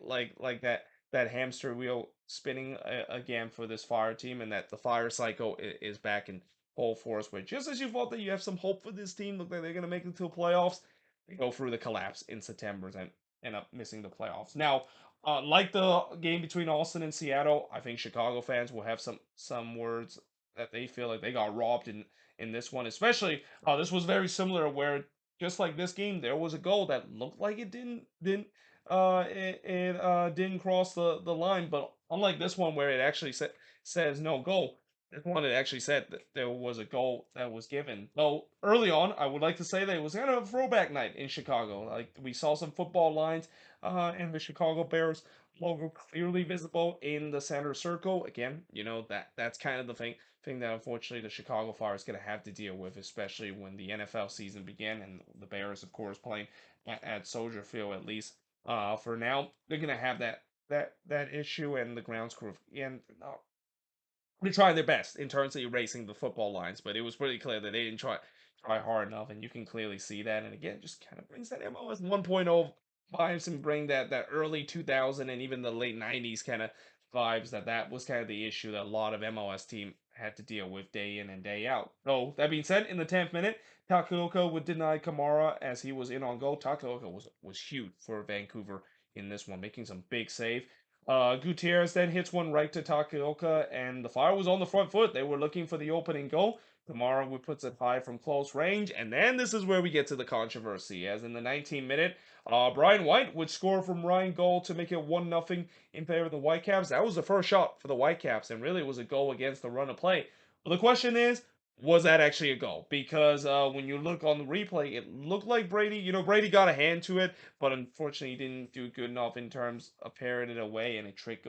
that hamster wheel spinning again for this Fire team, and that the Fire cycle is back in full force. Where just as you thought that you have some hope for this team, look like they're gonna make it to the playoffs, they go through the collapse in September and end up missing the playoffs. Now, like the game between Austin and Seattle, I think Chicago fans will have some words that they feel like they got robbed in this one. Especially, this was very similar where just like this game, there was a goal that looked like it didn't cross the line, but unlike this one where it actually says no goal. This one it actually said that there was a goal that was given. Though early on, I would like to say that it was kind of a throwback night in Chicago. Like we saw some football lines and the Chicago Bears logo clearly visible in the center circle. Again, that's kind of the thing that unfortunately the Chicago Fire is going to have to deal with, especially when the NFL season began and the Bears, of course, playing at Soldier Field at least. For now, they're going to have that issue, and the grounds crew and they're trying their best in terms of erasing the football lines, but it was pretty clear that they didn't try hard enough, and you can clearly see that. And again, just kind of brings that MLS 1.0 vibes and bring that early 2000 and even the late 90s kind of vibes. That was kind of the issue that a lot of MLS team had to deal with day in and day out. So that being said, in the 10th minute, Takaoka would deny Kamara as he was in on goal. Takaoka was huge for Vancouver in this one, making some big save. Gutierrez then hits one right to Takaoka, and the Fire was on the front foot. They were looking for the opening goal. Kamara would puts it high from close range, and then this is where we get to the controversy, as in the 19th minute, Brian White would score from Ryan goal to make it 1-0 in favor of the Whitecaps. That was the first shot for the Whitecaps, and really was a goal against the run of play. But the question is, was that actually a goal? Because when you look on the replay, it looked like Brady, Brady got a hand to it, but unfortunately he didn't do good enough in terms of parrying it away and a trick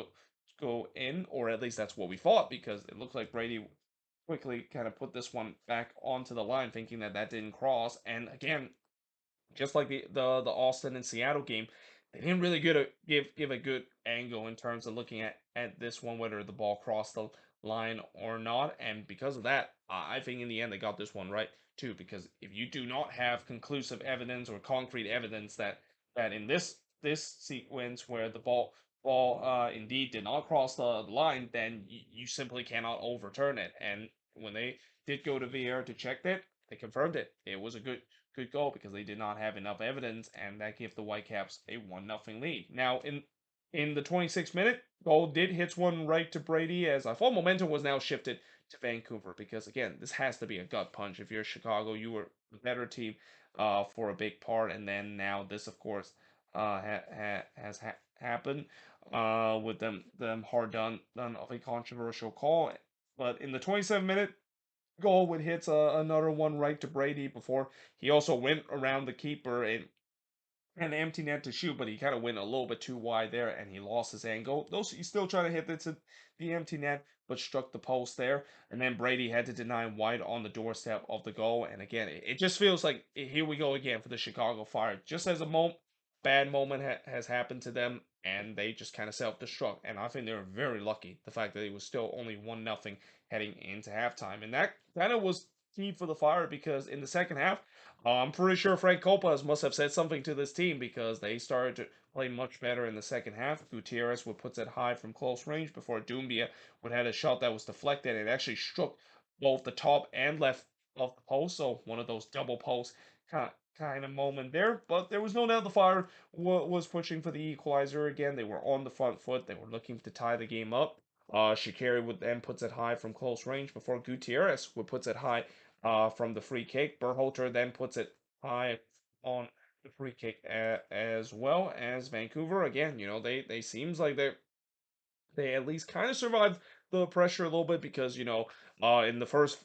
go in, or at least that's what we thought, because it looked like Brady quickly kind of put this one back onto the line, thinking that that didn't cross. And again, just like the Austin and Seattle game, they didn't really give a good angle in terms of looking at this one, whether the ball crossed the line or not. And because of that, I think in the end they got this one right too. Because if you do not have conclusive evidence or concrete evidence that in this sequence where the ball indeed did not cross the line, then you simply cannot overturn it. And when they did go to VAR to check that, they confirmed it. It was a good goal because they did not have enough evidence, and that gave the Whitecaps a 1-0 lead. Now, in the 26th minute, goal did hits one right to Brady, as I thought momentum was now shifted to Vancouver, because again, this has to be a gut punch. If you're Chicago, you were a better team for a big part, and then now this, of course, has happened with them hard done of a controversial call. But in the 27th minute, goal would hit another one right to Brady before he also went around the keeper and an empty net to shoot, but he kind of went a little bit too wide there and he lost his angle. Those he's still trying to hit it to the empty net, but struck the post there. And then Brady had to deny White on the doorstep of the goal. And again, it just feels like here we go again for the Chicago Fire. Just as a bad moment has happened to them, and they just kind of self-destruct. And I think they were very lucky the fact that it was still only 1-0 heading into halftime, and that kind of was key for the Fire because in the second half, I'm pretty sure Frank Copas must have said something to this team because they started to play much better in the second half. Gutierrez would put it high from close range before Doumbia would had a shot that was deflected and actually struck both the top and left of the post. So one of those double posts kind of moment there. But there was no doubt the Fire was pushing for the equalizer again. They were on the front foot. They were looking to tie the game up. Shaqiri would then puts it high from close range before Gutierrez would puts it high from the free kick. Berhalter then puts it high on the free kick as well as Vancouver. Again, they seems like they at least kind of survived the pressure a little bit because in the first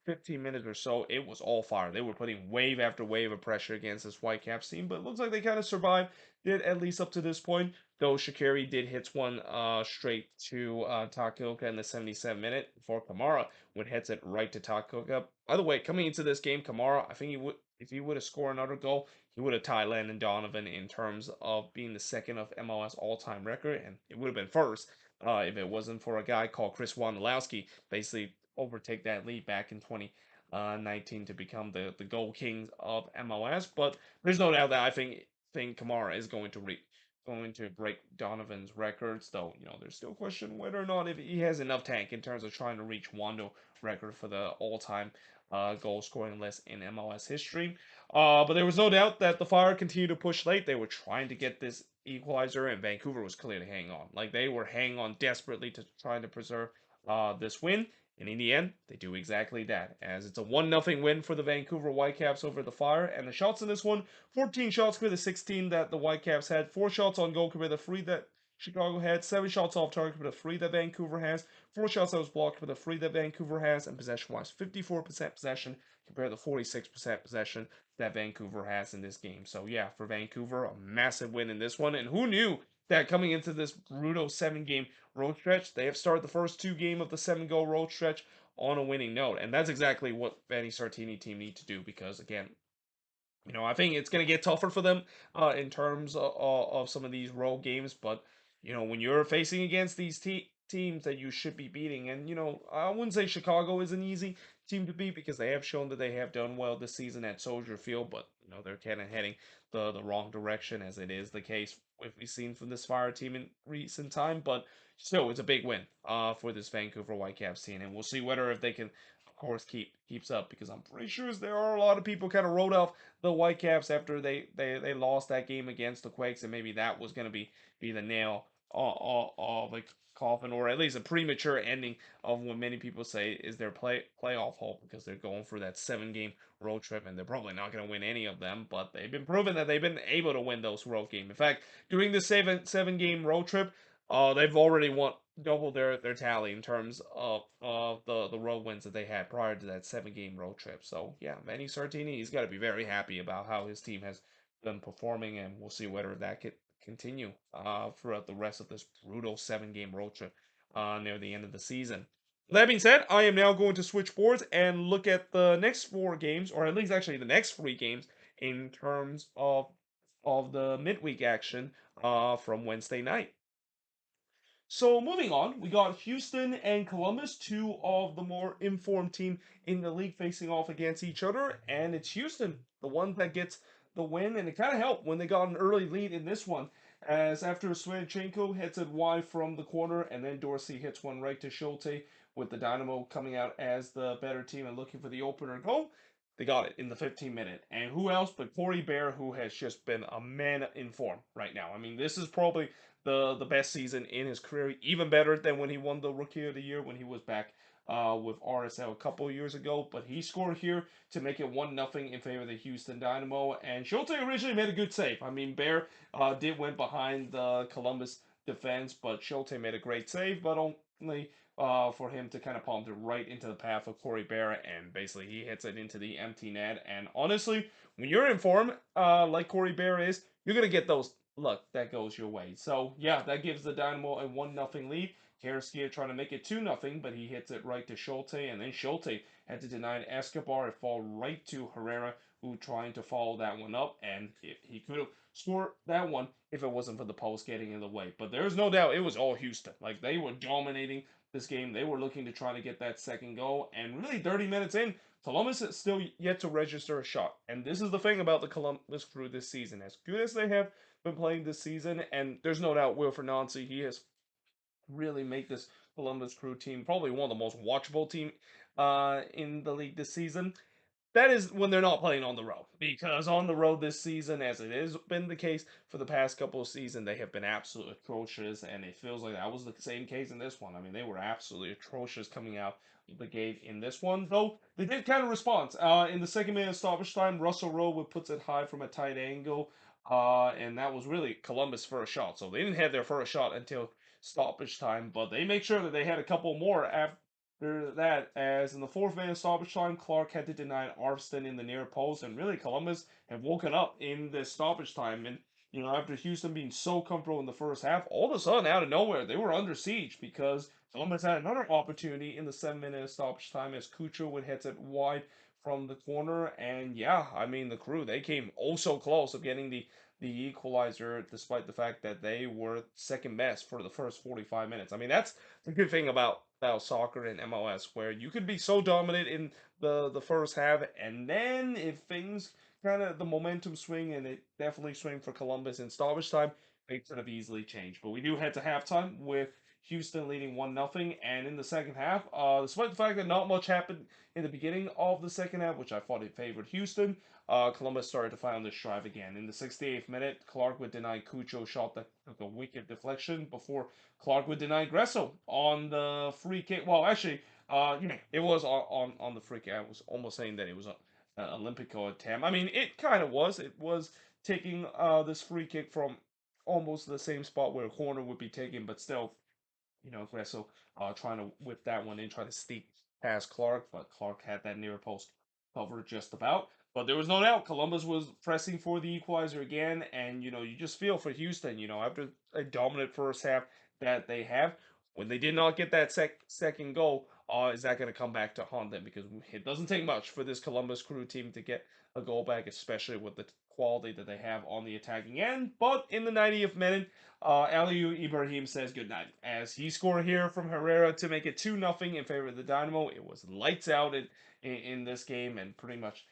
15 minutes or so it was all fire. They were putting wave after wave of pressure against this Whitecaps team, but it looks like they kind of survived, did at least up to this point, though Shaqiri did hits one straight to Takoka in the 77th minute before Kamara would hits it right to Takoka. By the way, coming into this game, Kamara, I think he would, if he would have scored another goal, he would have tied Landon Donovan in terms of being the second of MLS all-time record, and it would have been first if it wasn't for a guy called Chris Wondolowski, basically overtake that lead back in 2019 to become the goal king of MLS. But there's no doubt that I think Kamara is going to break Donovan's records, though there's still question whether or not if he has enough tank in terms of trying to reach Wando record for the all-time goal scoring list in MLS history. But there was no doubt that the Fire continued to push late. They were trying to get this equalizer, and Vancouver was clearly hanging on. Like they were hanging on desperately to try to preserve this win. And in the end, they do exactly that, as it's a 1-0 win for the Vancouver Whitecaps over the Fire. And the shots in this one, 14 shots compared to 16 that the Whitecaps had, 4 shots on goal compared to 3 that Chicago had, 7 shots off target compared to 3 that Vancouver has, 4 shots that was blocked compared to 3 that Vancouver has, and possession-wise, 54% possession compared to 46% possession that Vancouver has in this game. So yeah, for Vancouver, a massive win in this one. And who knew that coming into this brutal 7-game road stretch, they have started the first 2 games of the 7-goal road stretch on a winning note. And that's exactly what Benny Sartini team need to do because, again, I think it's going to get tougher for them in terms of some of these road games. But, when you're facing against these teams that you should be beating, and, I wouldn't say Chicago is an easy team to beat because they have shown that they have done well this season at Soldier Field, but, they're kind of heading the wrong direction as it is the case we've seen from this Fire team in recent time. But still, it's a big win for this Vancouver Whitecaps team, and we'll see whether if they can, of course, keeps up because I'm pretty sure there are a lot of people kind of wrote off the Whitecaps after they lost that game against the Quakes, and maybe that was going to be the nail of the coffin, or at least a premature ending of what many people say is their playoff hope because they're going for that 7-game road trip, and they're probably not going to win any of them, but they've been proven that they've been able to win those road games. In fact, during this seven game road trip, they've already won double their tally in terms of the road wins that they had prior to that 7 game road trip. So yeah, Manny Sartini, he's got to be very happy about how his team has been performing, and we'll see whether that could continue throughout the rest of this brutal 7 game road trip near the end of the season. That being said, I am now going to switch boards and look at the next 4 games, or at least actually the next 3 games in terms of the midweek action from Wednesday night. So moving on, we got Houston and Columbus, two of the more informed team in the league facing off against each other, and it's Houston, the one that gets the win, and it kind of helped when they got an early lead in this one, as after Swiatchenko hits it wide from the corner, and then Dorsey hits one right to Schulte, with the Dynamo coming out as the better team and looking for the opener goal. They got it in the 15 minute. And who else but Corey Bear, who has just been a man in form right now. I mean, this is probably the best season in his career, even better than when he won the Rookie of the Year when he was back with RSL a couple of years ago. But he scored here to make it 1-0 in favor of the Houston Dynamo. And Schulte originally made a good save. I mean, Bear did went behind the Columbus defense, but Schulte made a great save, but only for him to kind of palm it right into the path of Corey Bear, and basically he hits it into the empty net. And honestly, when you're in form, like Corey Bear is, you're gonna get those luck that goes your way. So yeah, that gives the Dynamo a 1-0 lead. Karaskia trying to make it 2-0, but he hits it right to Schulte, and then Schulte had to deny Escobar. It fall right to Herrera, who trying to follow that one up, and he could have scored that one if it wasn't for the post getting in the way. But there's no doubt it was all Houston. Like, they were dominating this game. They were looking to try to get that second goal, and really 30 minutes in, Columbus is still yet to register a shot. And this is the thing about the Columbus Crew this season. As good as they have been playing this season, and there's no doubt Wilfred Nancy, he has really made this Columbus Crew team probably one of the most watchable team in the league this season. That is when they're not playing on the road. Because on the road this season, as it has been the case for the past couple of seasons, they have been absolutely atrocious, and it feels like that was the same case in this one. I mean, they were absolutely atrocious coming out of the gate in this one, though they did kind of respond. In the second minute of stoppage time, Russell Rowe puts it high from a tight angle, and that was really Columbus' first shot. So they didn't have their first shot until stoppage time, but they make sure that they had a couple more after that, as in the fourth minute stoppage time, Clark had to deny Arvston in the near post, and really Columbus have woken up in this stoppage time. And after Houston being so comfortable in the first half, all of a sudden, out of nowhere, they were under siege because Columbus had another opportunity in the 7 minute stoppage time as Cucho would hit it wide from the corner. And yeah, I mean, the Crew, they came oh so close of getting the equalizer, despite the fact that they were second best for the first 45 minutes. I mean, that's the good thing about soccer and MLS, where you could be so dominant in the first half, and then if things kind of the momentum swing, and it definitely swing for Columbus in stoppage time, it could have easily changed. But we do head to halftime with Houston leading 1-0, and in the second half, despite the fact that not much happened in the beginning of the second half, which I thought it favored Houston, Columbus started to find the strive again. In the 68th minute, Clark would deny Cucho shot that took a wicked deflection before Clark would deny Gresso on the free kick. Well, actually, it was on the free kick. I was almost saying that it was an Olympico attempt. I mean, it kind of was. It was taking this free kick from almost the same spot where a corner would be taken, but still, Gresso trying to whip that one in, trying to sneak past Clark, but Clark had that near post covered just about. But there was no doubt Columbus was pressing for the equalizer again, and you just feel for Houston, after a dominant first half that they have, when they did not get that second goal, is that going to come back to haunt them? Because it doesn't take much for this Columbus Crew team to get a goal back, especially with the quality that they have on the attacking end. But in the 90th minute, Aliou Ibrahim says goodnight as he scored here from Herrera to make it 2-0 in favor of the Dynamo. It was lights out in this game, and pretty much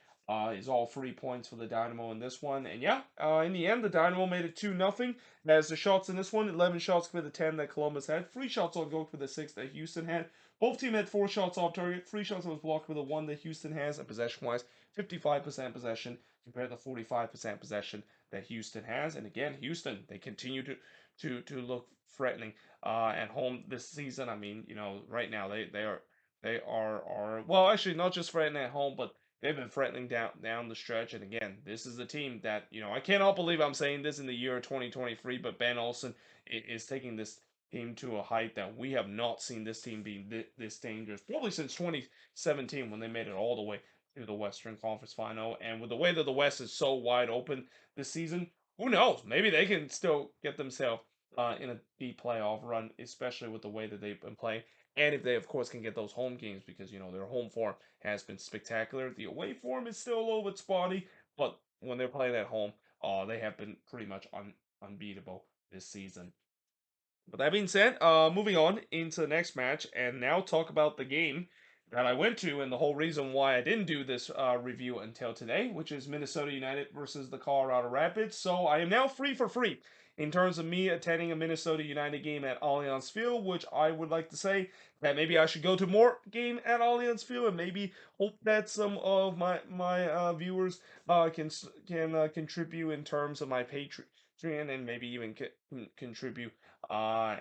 is all 3 points for the Dynamo in this one. And yeah, in the end, the Dynamo made it 2-0. As the shots in this one, 11 shots for the 10 that Columbus had, 3 shots on goal for the 6 that Houston had. Both teams had 4 shots off target, 3 shots that was blocked for the 1 that Houston has, and possession-wise, 55% possession compared to 45% possession that Houston has. And again, Houston, they continue to look threatening at home this season. I mean, right now they are well, actually not just threatening at home, but they've been threatening down the stretch. And again, this is a team that I cannot believe I'm saying this in the year 2023, but Ben Olsen is taking this came to a height that we have not seen this team be this dangerous, probably since 2017 when they made it all the way to the Western Conference Final. And with the way that the West is so wide open this season, who knows? Maybe they can still get themselves in a deep playoff run, especially with the way that they've been playing. And if they, of course, can get those home games, because their home form has been spectacular. The away form is still a little bit spotty, but when they're playing at home, they have been pretty much unbeatable this season. But that being said, moving on into the next match, and now talk about the game that I went to, and the whole reason why I didn't do this review until today, which is Minnesota United versus the Colorado Rapids. So I am now free in terms of me attending a Minnesota United game at Allianz Field, which I would like to say that maybe I should go to more game at Allianz Field, and maybe hope that some of my viewers can contribute in terms of my Patreon, and maybe even contribute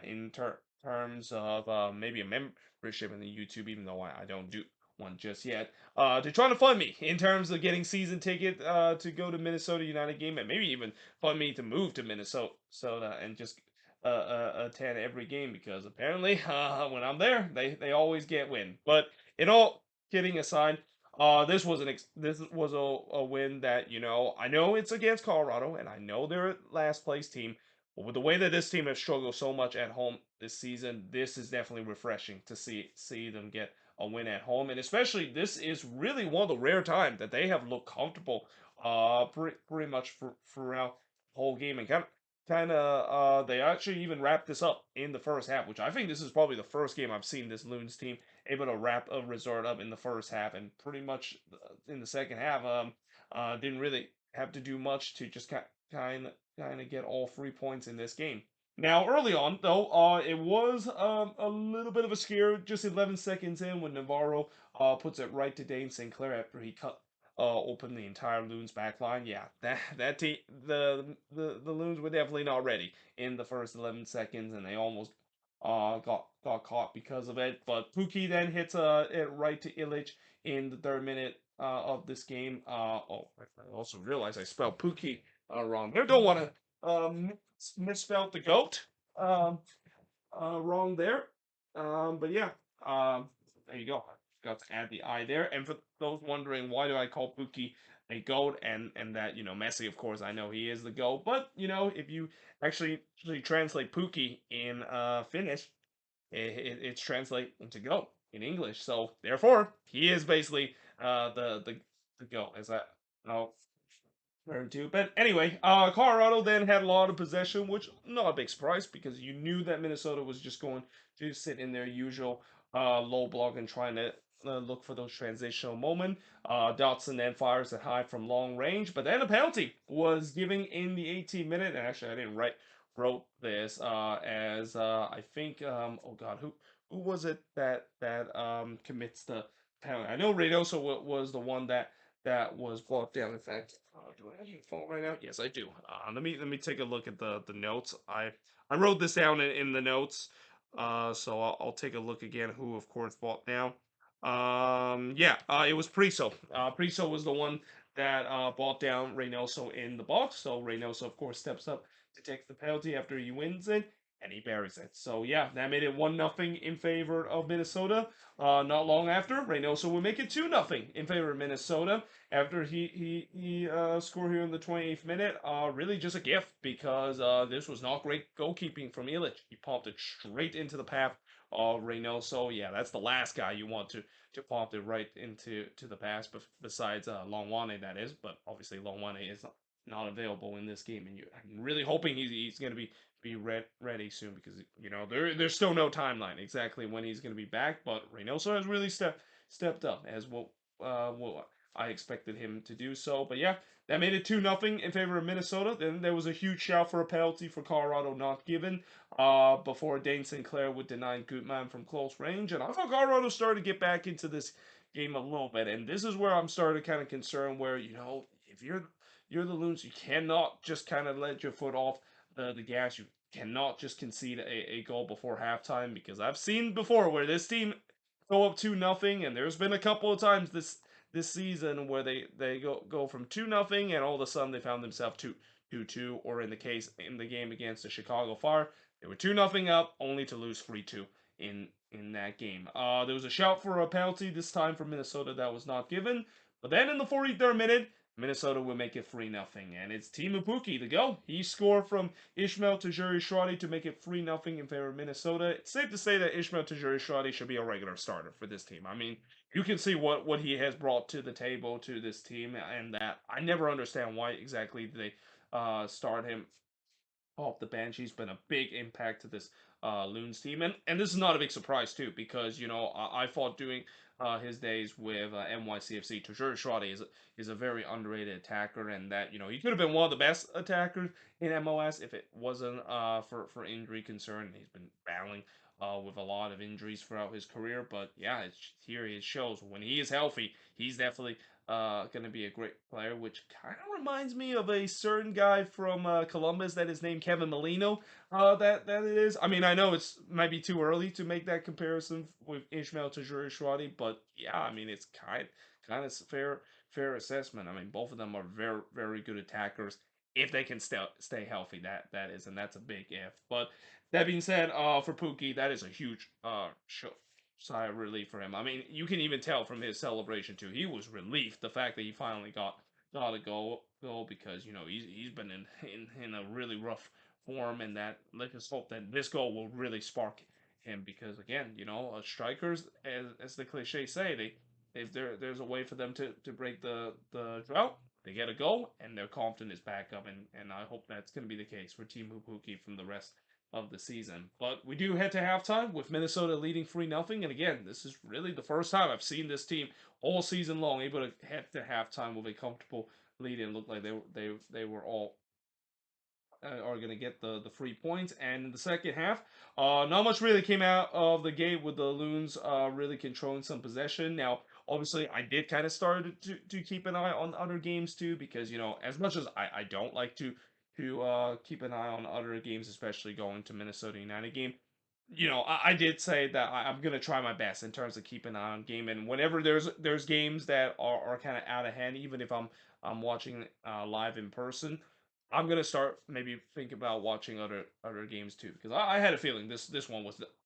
in terms of maybe a membership in the YouTube, even though I don't do one just yet. To try to fund me in terms of getting season ticket to go to Minnesota United game, and maybe even fund me to move to Minnesota and just attend every game, because apparently when I'm there, they always get win. But in all kidding aside, this was a win that I know it's against Colorado, and I know they're a last place team. But with the way that this team has struggled so much at home this season, this is definitely refreshing to see them get a win at home, and especially this is really one of the rare times that they have looked comfortable, pretty much throughout the whole game, and they actually even wrapped this up in the first half, which I think this is probably the first game I've seen this Loons team able to wrap a result up in the first half, and pretty much in the second half, didn't really have to do much to just kind of get all 3 points in this game. Now, early on, though, it was a little bit of a scare just 11 seconds in when Navarro puts it right to Dane Sinclair after he cut open the entire Loons back line. Yeah, the Loons were definitely not ready in the first 11 seconds, and they almost got caught because of it. But Pukki then hits it right to Illich in the third minute of this game. I also realized I spelled Pukki wrong there. Don't want to misspell the goat wrong there. But yeah, there you go. Got to add the I there. And for those wondering why do I call Pukki a goat, and that Messi, of course, I know he is the goat. But if you actually translate Pukki in Finnish, it's translate into goat in English. So therefore, he is basically the goat. Is that no? Turn two. But anyway, Colorado then had a lot of possession, which not a big surprise because you knew that Minnesota was just going to sit in their usual low block and trying to look for those transitional moment. Dotson then fires it high from long range, but then a penalty was given in the 18th minute. And actually, I didn't wrote this as I think oh god, who was it that commits the penalty? I know Reynoso was the one that was brought down. In fact, do I have your phone right now? Yes, I do. Let me take a look at the notes. I wrote this down in the notes. So I'll take a look again. Who, of course, brought down. Yeah, it was Priso. Priso was the one that brought down Reynoso in the box. So Reynoso, of course, steps up to take the penalty after he wins it, and he buries it. So yeah, that made it 1-0 in favor of Minnesota. Not long after, Reynoso would make it 2-0 in favor of Minnesota after he scored here in the 28th minute. Really just a gift because this was not great goalkeeping from Illich. He pumped it straight into the path of Reynoso. Yeah, that's the last guy you want to pump it right into the pass, besides Longwane, that is. But obviously Longwane is not available in this game, and I'm really hoping he's going to be ready soon, because there's still no timeline exactly when he's going to be back. But Reynoso has really stepped up as what I expected him to do so. But yeah, that made it 2-0 in favor of Minnesota. Then there was a huge shout for a penalty for Colorado not given before Dane Sinclair would deny Gutman from close range. And I thought Colorado started to get back into this game a little bit. And this is where I'm starting to kind of concerned where, if you're the Loons, you cannot just kind of let your foot off the gas. You cannot just concede a goal before halftime, because I've seen before where this team go up 2-0, and there's been a couple of times this season where they go from 2-0, and all of a sudden they found themselves 2-2, or in the game against the Chicago Fire, They were 2-0 up, only to lose 3-2 in that game. There was a shout for a penalty this time for Minnesota that was not given, but then in the 43rd minute, Minnesota would make it 3-0, and it's Teemu Pukki to go. He scored from Ishmael Tajiri-Shradi to make it 3-0 in favor of Minnesota. It's safe to say that Ishmael Tajiri-Shradi should be a regular starter for this team. I mean, you can see what he has brought to the table to this team, and that I never understand why exactly they start him off the bench. He's been a big impact to this Loons team, and this is not a big surprise too, because I thought doing his days with NYCFC, Tajiri Shradi is a very underrated attacker, and that he could have been one of the best attackers in MLS if it wasn't for injury concern. He's been battling with a lot of injuries throughout his career, but yeah, here it shows when he is healthy, he's definitely going to be a great player, which kind of reminds me of a certain guy from Columbus that is named Kevin Molino. That it is. I mean, I know it's might be too early to make that comparison with Ishmael Tajiri-Shradi, but yeah, I mean it's kind of fair assessment. I mean, both of them are very good attackers if they can stay healthy. That is, and that's a big if. But that being said, for Pookie, that is a huge sigh of relief for him. I mean, you can even tell from his celebration too. He was relieved the fact that he finally got a goal because he's been in a really rough form, and that let's just hope that this goal will really spark him because again, strikers, as the cliche say, if there's a way for them to break the drought, they get a goal and their confidence is back up, and I hope that's going to be the case for Team Hupuki from the rest of the season. But we do head to halftime with Minnesota leading 3-0. And again, this is really the first time I've seen this team all season long able to head to halftime with a comfortable lead and look like they were all are going to get the 3 points. And in the second half, not much really came out of the gate with the Loons really controlling some possession. Now, obviously, I did kind of start to keep an eye on other games too, because as much as I don't like to keep an eye on other games, especially going to Minnesota United game. I did say that I'm gonna try my best in terms of keeping an eye on game, and whenever there's games that are kind of out of hand, even if I'm watching live in person, I'm gonna start maybe think about watching other games too, because I had a feeling this one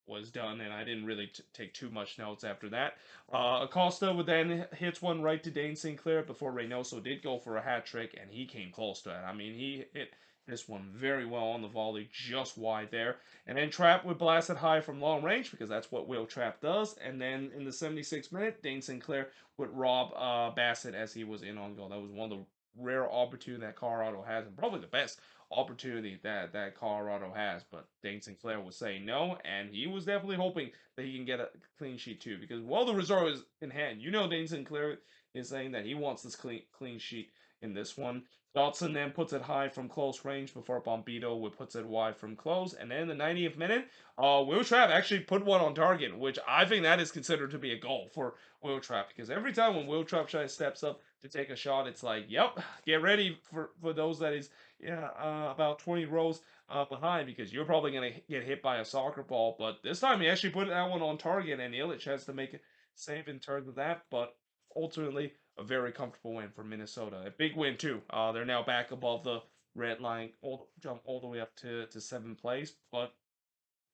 was done, and I didn't really take too much notes after that. Acosta would then hits one right to Dane Sinclair before Reynoso did go for a hat trick, and he came close to it. I mean, he hit this one very well on the volley, just wide there. And then Trapp would blast it high from long range because that's what Will Trapp does. And then in the 76th minute, Dane Sinclair would rob Bassett as he was in on goal. That was one of the rare opportunity that Colorado has, and probably the best opportunity that Colorado has. But Dane Sinclair was saying no, and he was definitely hoping that he can get a clean sheet too. Because while the result is in hand, Dane Sinclair is saying that he wants this clean sheet in this one. Dotson then puts it high from close range before Bombito would puts it wide from close. And then in the 90th minute, Will Trapp actually put one on target, which I think that is considered to be a goal for Will Trapp. Because every time when Will Trapp steps up to take a shot, it's like, yep, get ready for those that is about 20 rows behind, because you're probably going to get hit by a soccer ball. But this time he actually put that one on target, and Illich has to make a save in terms of that. But ultimately, a very comfortable win for Minnesota. A big win too. They're now back above the red line, jump all the way up to seventh place. But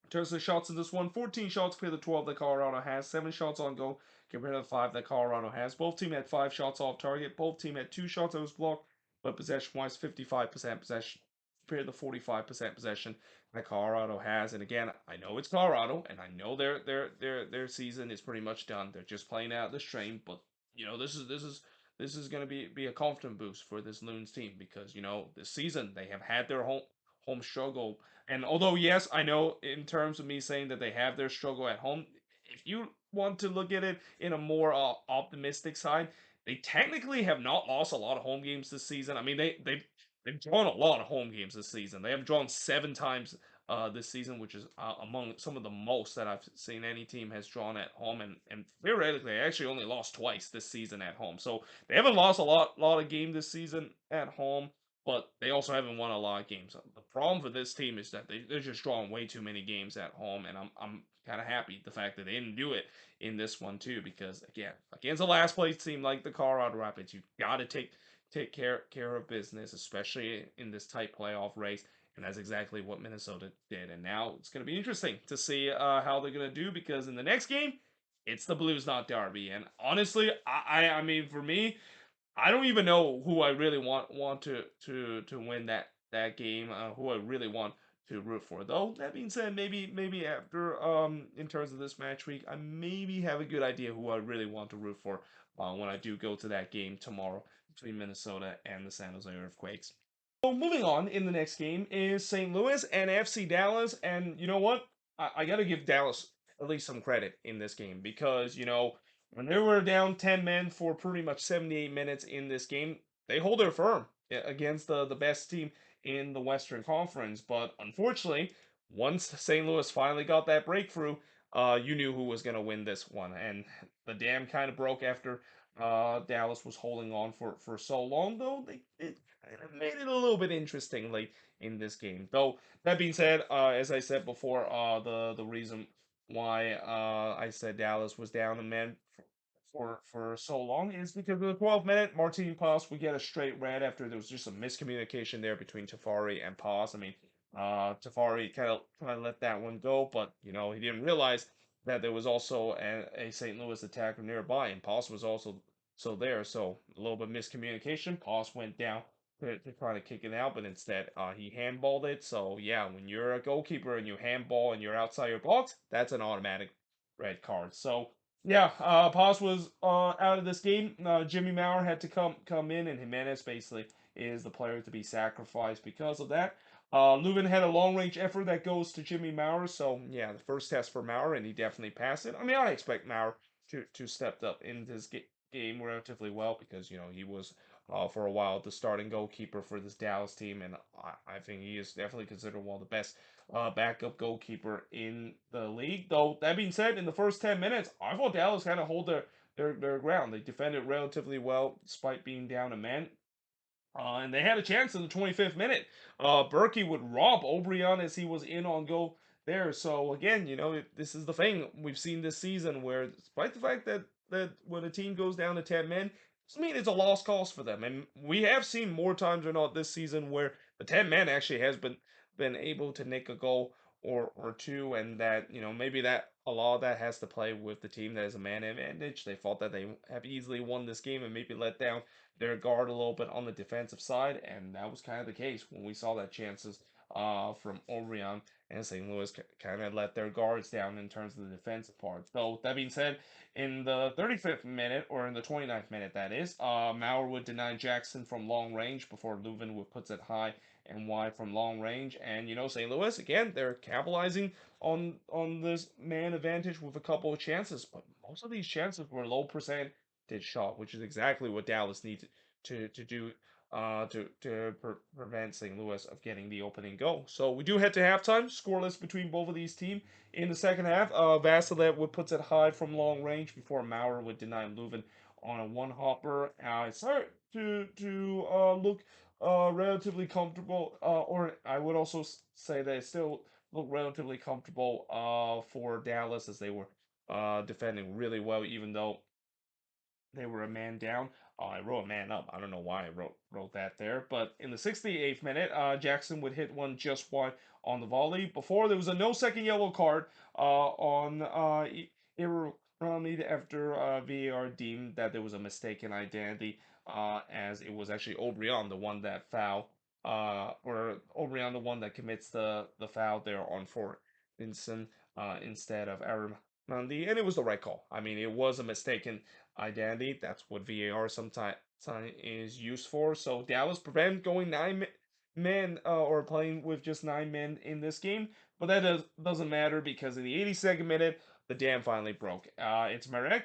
in terms of shots in this one, 14 shots compared to the 12 that Colorado has, 7 shots on goal compared to the 5 that Colorado has. Both teams had 5 shots off target. Both teams had 2 shots that was blocked, but possession-wise, 55% possession compared to 45% possession that Colorado has. And again, I know it's Colorado, and I know their season is pretty much done. They're just playing out the strain, but this is going to be a confident boost for this Loons team, because this season they have had their home struggle. And although, yes, I know in terms of me saying that they have their struggle at home, if you want to look at it in a more optimistic side, they technically have not lost a lot of home games this season. I mean, they've drawn a lot of home games this season. They have drawn 7 times this season, which is among some of the most that I've seen any team has drawn at home. And theoretically, they actually only lost twice this season at home. So they haven't lost a lot of game this season at home, but they also haven't won a lot of games. The problem for this team is that they're just drawing way too many games at home, and I'm kind of happy the fact that they didn't do it in this one too, because again, against the last place team like the Colorado Rapids, you got to take care of business, especially in this tight playoff race. And that's exactly what Minnesota did. And now it's going to be interesting to see how they're going to do, because in the next game, it's the Blues, not Derby. And honestly, I mean, for me, I don't even know who I really want to win that game. Who I really want to root for. Though that being said, maybe after in terms of this match week, I maybe have a good idea who I really want to root for when I do go to that game tomorrow between Minnesota and the San Jose Earthquakes. So moving on, in the next game is St. Louis and FC Dallas, and you know what? I got to give Dallas at least some credit in this game, because when they were down 10 men for pretty much 78 minutes in this game, they hold their firm against the best team in the Western Conference. But unfortunately, once St. Louis finally got that breakthrough, you knew who was going to win this one, and the dam kind of broke after Dallas was holding on for so long. Though it kind of made it a little bit interesting late in this game. Though that being said, as I said before, the reason why I said Dallas was down a man for so long is because of the 12th minute, Martin Pass we get a straight red after there was just some miscommunication there between Tafari and Pass. I mean, Tafari kind of let that one go, but he didn't realize that there was also a St. Louis attacker nearby, and Pass was also there. So a little bit of miscommunication. Pass went down to try to kick it out, but instead he handballed it. So yeah, when you're a goalkeeper and you handball and you're outside your box, that's an automatic red card. So yeah, Paz was out of this game. Jimmy Maurer had to come in, and Jimenez basically is the player to be sacrificed because of that. Leuven had a long range effort that goes to Jimmy Maurer. So yeah, the first test for Maurer, and he definitely passed it. I mean, I expect Maurer to step up in this game relatively well, because he was for a while the starting goalkeeper for this Dallas team, and I think he is definitely considered one of the best backup goalkeeper in the league. Though that being said, in the first 10 minutes, I thought Dallas kind of hold their ground. They defended relatively well despite being down a man. And they had a chance in the 25th minute. Berkey would rob Obrian as he was in on goal there. So again, this is the thing we've seen this season, where despite the fact that when a team goes down to 10 men, doesn't mean it's a lost cause for them. And we have seen more times or not this season where the 10 men actually has been able to nick a goal or two, and that maybe that a lot of that has to play with the team that has a man advantage. They thought that they have easily won this game and maybe let down their guard a little bit on the defensive side, and that was kind of the case when we saw that chances from Orion and St. Louis kind of let their guards down in terms of the defensive part. So that being said, in the 35th minute, or in the 29th minute that is, Maurer would deny Jackson from long range before Leuven would puts it high and wide from long range. And St. Louis again, they're capitalizing on this man advantage with a couple of chances, but most of these chances were low percentage shot, which is exactly what Dallas needs to do to prevent St. Louis of getting the opening goal. So we do head to halftime, scoreless between both of these teams. In the second half, Vasilev would puts it high from long range before Maurer would deny Leuven on a one hopper. It started to look relatively comfortable, or I would also say that it still looked relatively comfortable for Dallas, as they were defending really well, even though they were a man down. I wrote a man up. I don't know why I wrote that there. But in the 68th minute, Jackson would hit one just wide on the volley. Before there was a no second yellow card on Iramid after VAR deemed that there was a mistaken identity, as it was actually Obrian the one that foul, or Obrian the one that commits the foul there on for Vincent instead of Aramandi, and it was the right call. I mean, it was a mistaken identity. That's what VAR sometimes is used for. So Dallas prevent going nine men or playing with just 9 men in this game, but that doesn't matter, because in the 82nd minute, the dam finally broke. It's Marek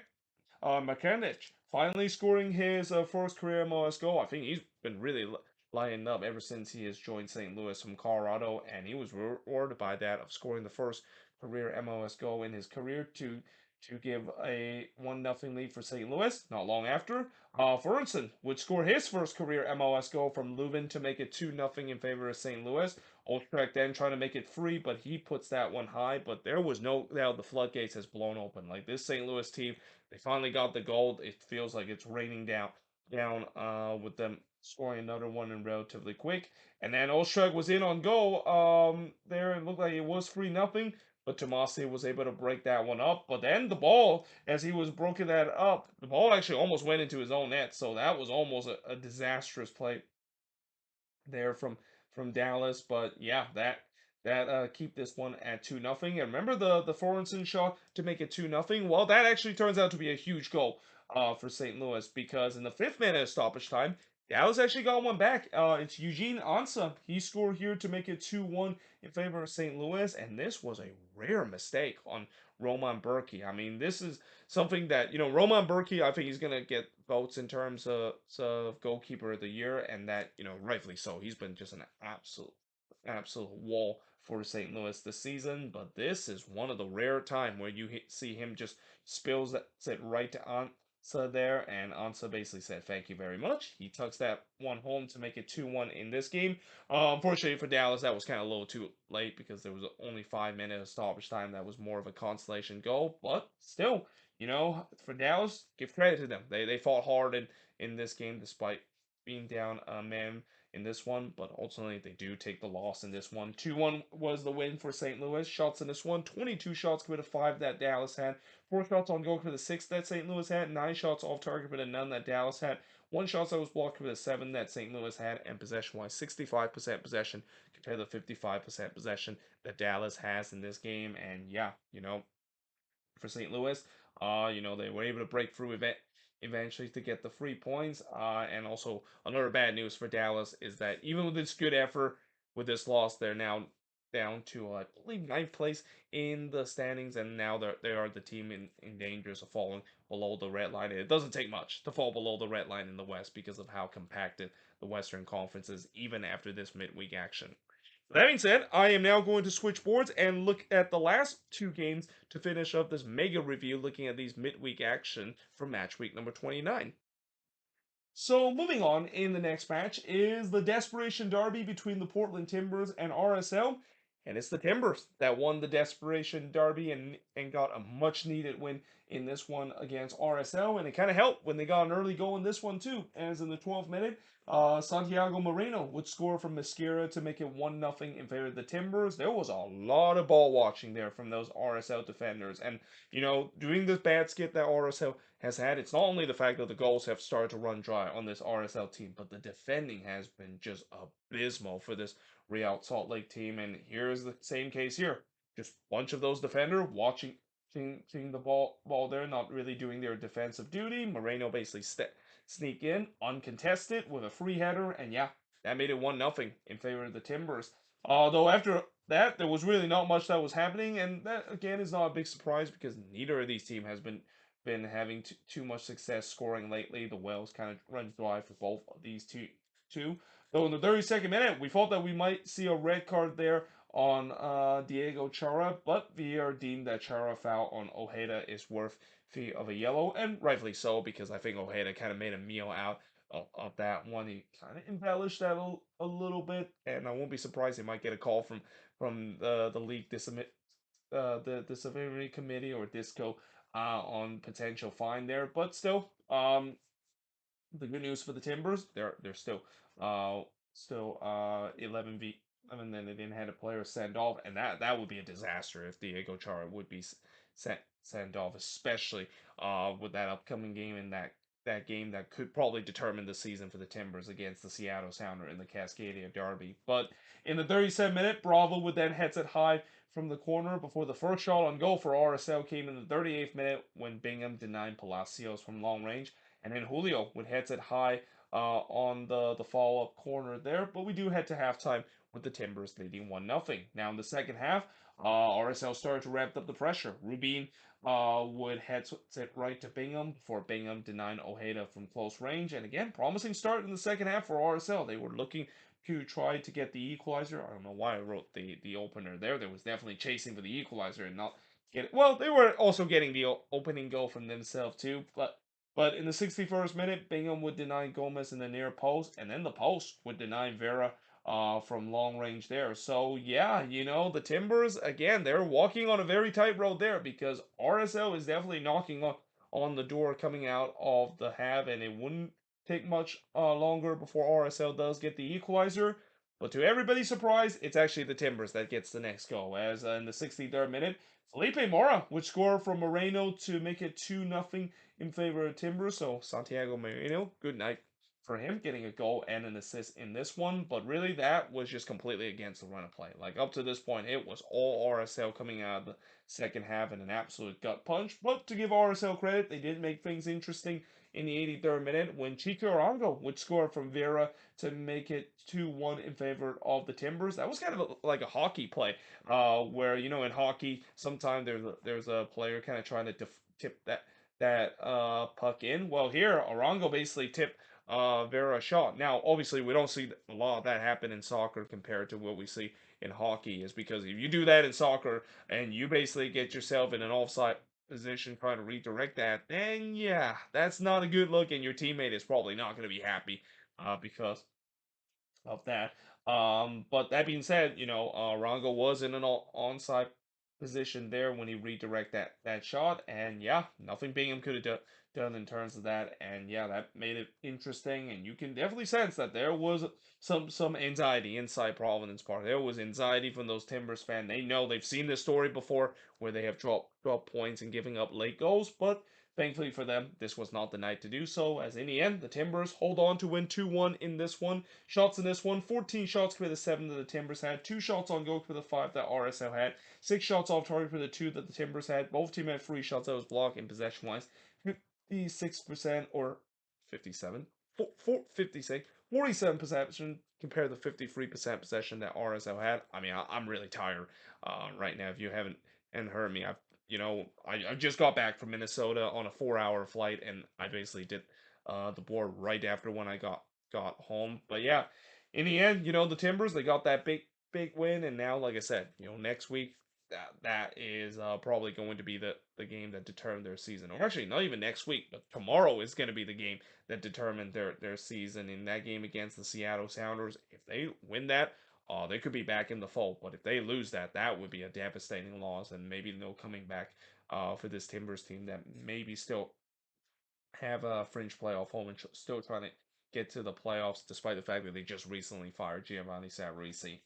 Makanic finally scoring his first career MLS goal. I think he's been really lining up ever since he has joined St. Louis from Colorado, and he was rewarded by that of scoring the first career MLS goal in his career to give a 1-0 lead for St. Louis. Not long after, Ferguson would score his first career MLS goal from Leuven to make it 2-0 in favor of St. Louis. Oltrek then trying to make it 3, but he puts that one high. But there was no doubt the floodgates has blown open. Like, this St. Louis team, they finally got the gold. It feels like it's raining down down with them scoring another one in relatively quick. And then Ostrak was in on goal. There it looked like it was 3-0, but Tomasi was able to break that one up. But then the ball, as he was breaking that up, the ball actually almost went into his own net. So that was almost a disastrous play there from Dallas. But yeah, that keep this one at 2-0. And remember the Forensen shot to make it 2-0? Well, that actually turns out to be a huge goal for St. Louis, because in the 5th minute of stoppage time, Dallas actually got one back. It's Eugene Ansa. He scored here to make it 2-1 in favor of St. Louis, and this was a rare mistake on Roman Berkey. I mean, this is something that, Roman Berkey, I think he's gonna get votes in terms of goalkeeper of the year, and that, rightfully so. He's been just an absolute wall for St. Louis this season. But this is one of the rare time where you see him just spills it right to Ansa there, and Ansa basically said thank you very much. He tucks that one home to make it 2-1 in this game. Unfortunately for Dallas, that was kind of a little too late because there was only 5 minutes of stoppage time. That was more of a consolation goal, but still, for Dallas, give credit to them. They fought hard in this game despite being down a man in this one, but ultimately they do take the loss in this one. 2-1 was the win for St. Louis. Shots in this one, 22 shots compared to 5 that Dallas had. 4 shots on goal compared to 6 that St. Louis had. 9 shots off target compared to none that Dallas had. 1 shot that was blocked compared to 7 that St. Louis had. And possession-wise, 65% possession compared to 55% possession that Dallas has in this game. And yeah, for St. Louis. They were able to break through eventually to get the 3 points. And also another bad news for Dallas is that even with this good effort, with this loss, they're now down to I believe ninth place in the standings, and now they are the team in danger of falling below the red line. It doesn't take much to fall below the red line in the West because of how compacted the Western Conference is, even after this midweek action. That being said, I am now going to switch boards and look at the last 2 games to finish up this mega review, looking at these midweek action for match week number 29. So moving on, in the next match is the desperation derby between the Portland Timbers and RSL, and it's the Timbers that won the desperation derby and got a much needed win in this one against RSL, and it kind of helped when they got an early goal in this one too, as in the 12th minute, Santiago Moreno would score from Mosquera to make it 1-0 in favor of the Timbers. There was a lot of ball watching there from those RSL defenders, and doing this bad skit that RSL has had, it's not only the fact that the goals have started to run dry on this RSL team, but the defending has been just abysmal for this Real Salt Lake team. And here's the same case here. Just a bunch of those defenders seeing the ball there, not really doing their defensive duty. Moreno basically sneak in uncontested with a free header, and yeah, that made it 1-0 in favor of the Timbers. Although after that, there was really not much that was happening, and that again is not a big surprise because neither of these teams has been having too much success scoring lately. The wells kind of run dry for both of these two. Though in the 32nd minute, we thought that we might see a red card there on Diego Chara, but VAR deemed that Chara foul on Ojeda is worth of a yellow, and rightfully so, because I think Ojeda kind of made a meal out of that one. He kind of embellished that a little bit, and I won't be surprised he might get a call from the league the disciplinary committee or disco on potential fine there. But still, the good news for the Timbers, they're still 11v11, then they didn't have a player send off, and that would be a disaster if Diego Chara would be sent off, especially with that upcoming game, and that game that could probably determine the season for the Timbers against the Seattle Sounder in the Cascadia Derby. But in the 37th minute, Bravo would then heads it high from the corner before the first shot on goal for RSL came in the 38th minute when Bingham denied Palacios from long range. And then Julio would heads it high on the follow-up corner there. But we do head to halftime with the Timbers leading 1-0. Now in the second half, RSL started to ramp up the pressure. Rubin would head it right to Bingham before Bingham denying Ojeda from close range. And again, promising start in the second half for RSL. They were looking to try to get the equalizer. I don't know why I wrote the opener there. There was definitely chasing for the equalizer and not get it. Well, they were also getting the opening goal from themselves too, but in the 61st minute, Bingham would deny Gomez in the near post, and then the post would deny Vera from long range there. So, yeah, the Timbers, again, they're walking on a very tight road there because RSL is definitely knocking on the door coming out of the half, and it wouldn't take much longer before RSL does get the equalizer. But to everybody's surprise, it's actually the Timbers that gets the next goal. As in the 63rd minute, Felipe Mora would score from Moreno to make it 2-0 in favor of Timbers. So Santiago Moreno, good night for him getting a goal and an assist in this one. But really, that was just completely against the run of play. Like up to this point, it was all RSL coming out of the second half in an absolute gut punch. But to give RSL credit, they did make things interesting in the 83rd minute when Chico Arango would score from Vera to make it 2-1 in favor of the Timbers. That was kind of like a hockey play, where in hockey sometimes there's a player kind of trying to tip that puck in. Well, here Arango basically tipped Vera a shot. Now, obviously, we don't see a lot of that happen in soccer compared to what we see in hockey, is because if you do that in soccer and you basically get yourself in an offside position trying to redirect that, then yeah, that's not a good look, and your teammate is probably not going to be happy because of that. But that being said, Rongo was in an onside position there when he redirect that shot, and yeah, nothing Bingham could have done in terms of that, and yeah, that made it interesting, and you can definitely sense that there was some anxiety inside Providence Park. There was anxiety from those Timbers fans. They know they've seen this story before where they have dropped points and giving up late goals, but thankfully for them, this was not the night to do so, as in the end, the Timbers hold on to win 2-1 in this one. Shots in this one, 14 shots for the 7 that the Timbers had, 2 shots on goal for the 5 that RSL had, 6 shots off target for the 2 that the Timbers had. Both teams had 3 shots that was blocked in possession-wise. 56% or 57? 56, 47 possession compared to the 53% possession that RSL had. I mean, I'm really tired right now. If you haven't heard me, I just got back from Minnesota on a 4-hour flight, and I basically did the board right after when I got home. But yeah, in the end, the Timbers, they got that big win, and now, like I said, next week that is probably going to be the game that determined their season. Or actually, not even next week, but tomorrow is going to be the game that determined their season. In that game against the Seattle Sounders, if they win that, they could be back in the fold. But if they lose that, that would be a devastating loss, and maybe no coming back for this Timbers team that maybe still have a fringe playoff home and still trying to get to the playoffs, despite the fact that they just recently fired Giovanni Savarese.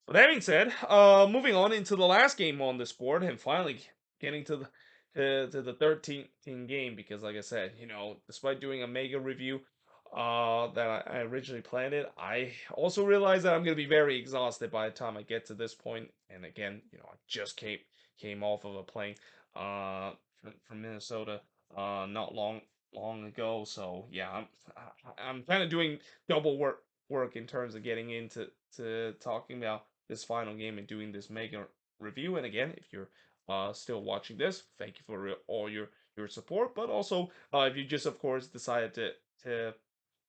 With that being said, moving on into the last game on this board, and finally getting to the 13th game, because like I said, despite doing a mega review that I originally planned it, I also realized that I'm going to be very exhausted by the time I get to this point. And again, I just came off of a plane from Minnesota not long ago, so yeah, I'm kind of doing double work in terms of getting into talking about this final game and doing this mega review. And again, if you're still watching this, thank you for all your support. But also, if you just, of course, decided to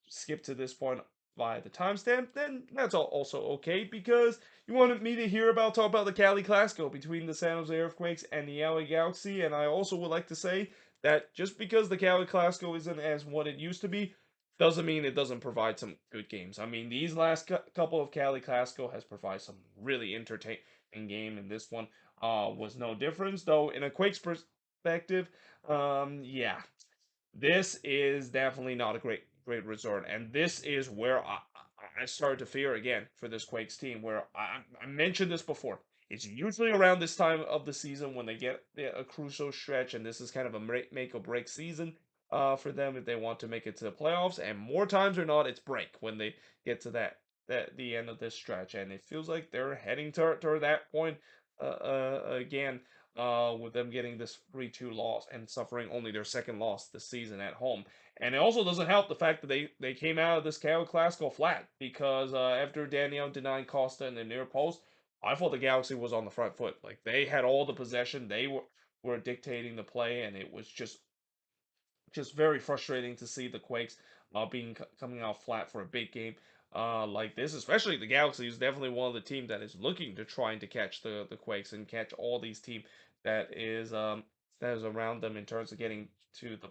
skip to this point via the timestamp, then that's also okay, because you wanted me to talk about the Cali Clasico between the San Jose Earthquakes and the LA Galaxy. And I also would like to say that just because the Cali Clasico isn't as what it used to be, doesn't mean it doesn't provide some good games. I mean, these last couple of Cali Clasico has provided some really entertaining game, and this one was no difference. Though, in a Quakes perspective, yeah, this is definitely not a great resort, and this is where I started to fear again for this Quakes team. Where I mentioned this before, it's usually around this time of the season when they get a crucial stretch, and this is kind of a make or break season for them if they want to make it to the playoffs. And more times or not, it's break when they get to that the end of this stretch, and it feels like they're heading toward that point again with them getting this 3-2 loss and suffering only their second loss this season at home. And it also doesn't help the fact that they came out of this Cal Clasico flat, because after Daniel denying Costa in the near post, I thought the Galaxy was on the front foot. Like, they had all the possession, they were dictating the play, and it was just very frustrating to see the Quakes coming out flat for a big game like this. Especially the Galaxy is definitely one of the teams that is looking to trying to catch the Quakes and catch all these teams that is around them in terms of getting to the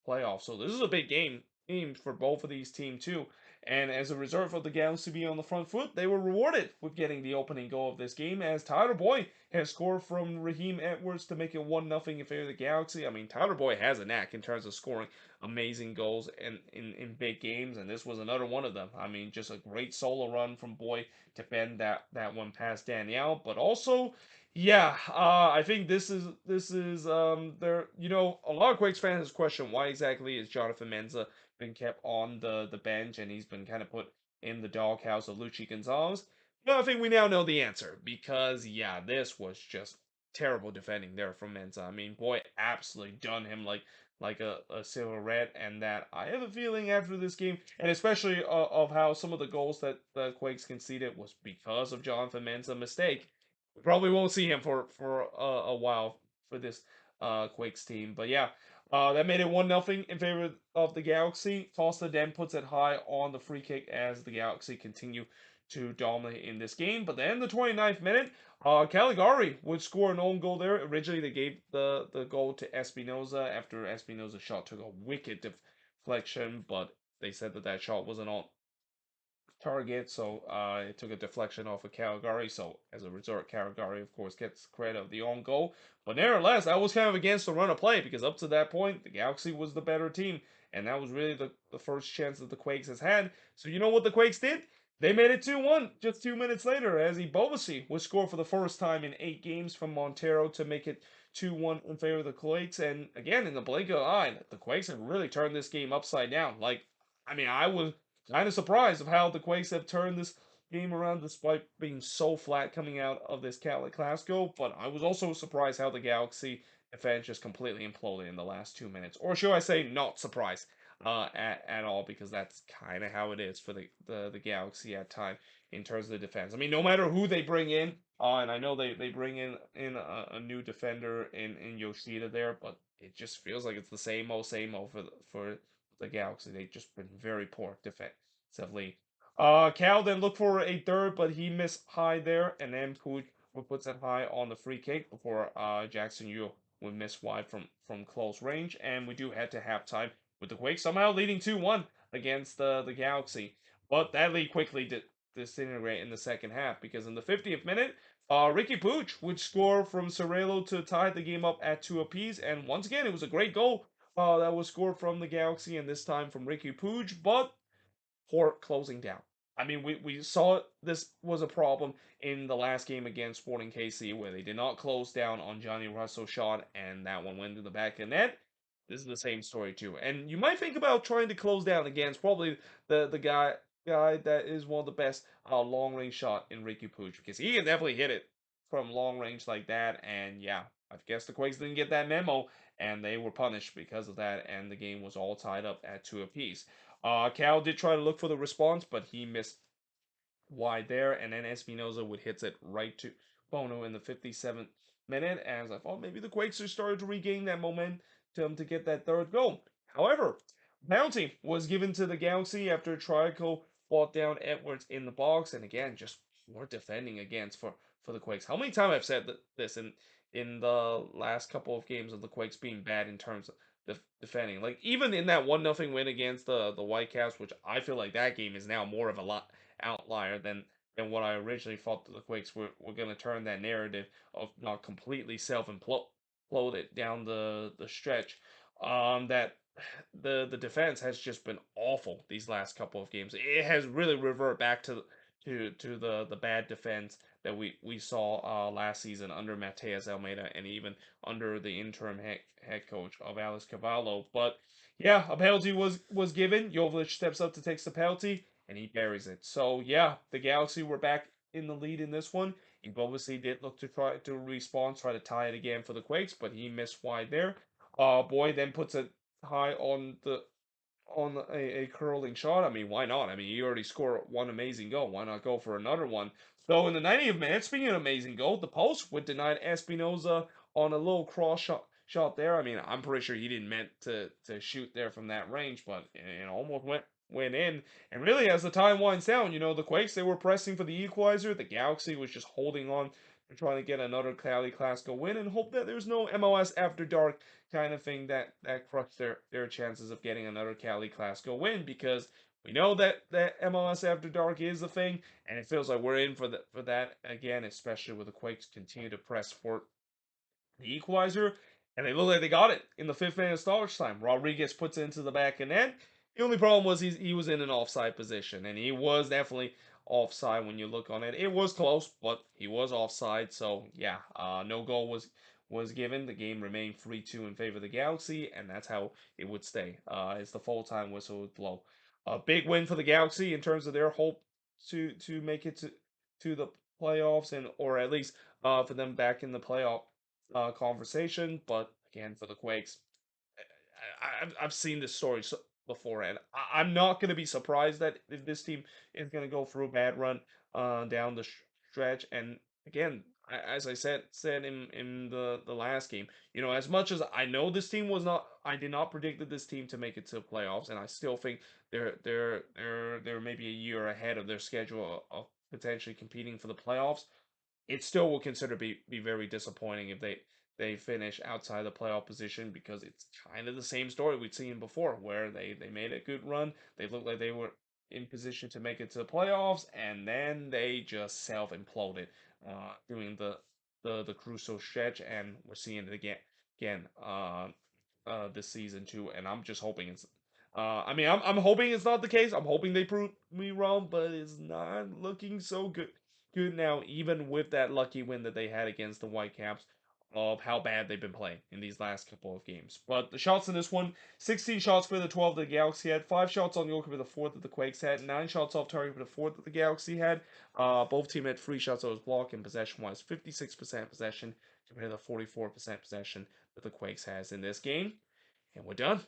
playoffs. So this is a big game game for both of these teams too. And as a result of the Galaxy being on the front foot, they were rewarded with getting the opening goal of this game as Tyler Boyd has scored from Raheem Edwards to make it 1-0 in favor of the Galaxy. I mean, Tyler Boyd has a knack in terms of scoring amazing goals in big games, and this was another one of them. I mean, just a great solo run from Boyd to bend that one past Danielle, but also yeah, I think this is there. You know, a lot of Quakes fans question why exactly is Jonathan Menza been kept on the bench and he's been kind of put in the doghouse of Luchi Gonzalez. Well, I think we now know the answer because yeah, this was just terrible defending there from Menza. I mean, boy, absolutely done him like a silhouette, and that I have a feeling after this game, and especially of how some of the goals that the Quakes conceded was because of Jonathan Menza's mistake. We probably won't see him for a while for this Quakes team. But yeah, that made it 1-0 in favor of the Galaxy. Costa then puts it high on the free kick as the Galaxy continue to dominate in this game. But then the 29th minute, Caligari would score an own goal there. Originally, they gave the goal to Espinoza after Espinoza's shot took a wicked deflection, but they said that that shot wasn't on target, so it took a deflection off of Caligari. So as a result, Caligari, of course, gets credit of the own goal. But nevertheless, that was kind of against the run of play because up to that point, the Galaxy was the better team, and that was really the first chance that the Quakes has had. So you know what the Quakes did? They made it 2-1 just 2 minutes later as Ibobasi would score for the first time in 8 games from Montero to make it 2-1 in favor of the Quakes. And again, in the blink of an eye, the Quakes have really turned this game upside down. Like, I mean, I was kind of surprised of how the Quakes have turned this game around despite being so flat coming out of this Cali Clasico. But I was also surprised how the Galaxy defense just completely imploded in the last 2 minutes. Or should I say, not surprised at all, because that's kind of how it is for the Galaxy at time in terms of the defense. I mean, no matter who they bring in, and I know they bring in a new defender in Yoshida there, but it just feels like it's the same old for the Galaxy. They've just been very poor defensively. Cal then looked for a third, but he missed high there, and then Puig puts it high on the free kick before Jackson Yu would miss wide from close range, and we do head to halftime with the Quakes somehow leading 2-1 against the Galaxy. But that lead quickly disintegrate in the second half because in the 50th minute, Ricky Puig would score from Cerello to tie the game up at 2 apiece, and once again, it was a great goal that was scored from the Galaxy, and this time from Ricky Puig, but poor closing down. I mean, we saw this was a problem in the last game against Sporting KC where they did not close down on Johnny Russell's shot, and that one went to the back of the net. This is the same story too. And you might think about trying to close down against probably the guy that is one of the best long range shot in Ricky Puig because he can definitely hit it from long range like that. And yeah, I guess the Quakes didn't get that memo, and they were punished because of that, and the game was all tied up at 2 apiece. Cal did try to look for the response, but he missed wide there, and then Espinoza would hit it right to Bono in the 57th minute, as I thought maybe the Quakes are starting to regain that momentum to get that third goal. However, penalty was given to the Galaxy after Trico fought down Edwards in the box, and again, just more defending against for the Quakes. How many times I've said this in the last couple of games of the Quakes being bad in terms of defending. Like even in that 1-0 win against the Whitecaps, which I feel like that game is now more of a lot outlier than what I originally thought the Quakes were going to turn that narrative of not completely self-imploded down the stretch. That the defense has just been awful these last couple of games. It has really reverted back to the bad defense that we saw last season under Mateus Almeida and even under the interim head coach of Alex Cavallo. But yeah, a penalty was given. Jovic steps up to take the penalty and he buries it. So yeah, the Galaxy were back in the lead in this one. He obviously did look to try to respawn, try to tie it again for the Quakes, but he missed wide there. Boy then puts it high on a curling shot. I mean, why not? I mean, you already scored one amazing goal. Why not go for another one? So in the 90th minute, speaking of amazing goal, the post would deny Espinoza on a little cross shot there. I mean, I'm pretty sure he didn't meant to shoot there from that range, but it almost went in. And really, as the time winds down, you know, the Quakes, they were pressing for the equalizer. The Galaxy was just holding on They're trying to get another Cali Clasico win and hope that there's no MLS After Dark kind of thing that crushed their chances of getting another Cali Clasico win, because we know that MLS After Dark is a thing, and it feels like we're in for that again, especially with the Quakes continue to press for the equalizer, and they look like they got it in the 5th minute stoppage time. Rodriguez puts it into the back of net. The only problem was he was in an offside position, and he was definitely offside when you look on it. It was close, but he was offside. So yeah, no goal was given. The game remained 3-2 in favor of the Galaxy, and that's how it would stay. As the full time whistle would blow. A big win for the Galaxy in terms of their hope to make it to the playoffs, and or at least for them back in the playoff conversation. But again, for the Quakes, I've seen this story before, and I'm not going to be surprised that if this team is going to go through a bad run down the stretch. And again, as I said in the last game, you know, as much as I know this team was not, I did not predict that this team to make it to playoffs, and I still think they're maybe a year ahead of their schedule of potentially competing for the playoffs. It still will consider be very disappointing if they finish outside the playoff position, because it's kind of the same story we've seen before, where they made a good run, they looked like they were in position to make it to the playoffs, and then they just self imploded doing the crucial stretch, and we're seeing it again this season too. And I'm just hoping it's I mean, I'm hoping it's not the case. I'm hoping they prove me wrong, but it's not looking so good now, even with that lucky win that they had against the Whitecaps, of how bad they've been playing in these last couple of games. But the shots in this one: 16 shots for the 12 that the Galaxy had, 5 shots on goal for the 4 that the Quakes had, 9 shots off target for the 4 that the Galaxy had. Both teams had 3 shots that was blocked, and possession-wise, 56% possession compared to the 44% possession that the Quakes has in this game. And we're done.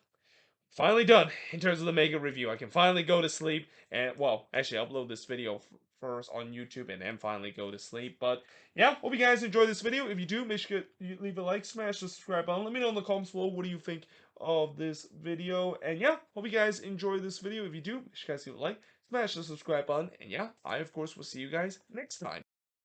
Finally done in terms of the mega review. I can finally go to sleep, and well, actually upload this video first on YouTube and then finally go to sleep. But yeah, hope you guys enjoyed this video. If you do, make sure you leave a like, smash the subscribe button. Let me know in the comments below, what do you think of this video. And yeah, hope you guys enjoy this video. If you do, make sure you guys leave a like, smash the subscribe button, and yeah, I of course will see you guys next time.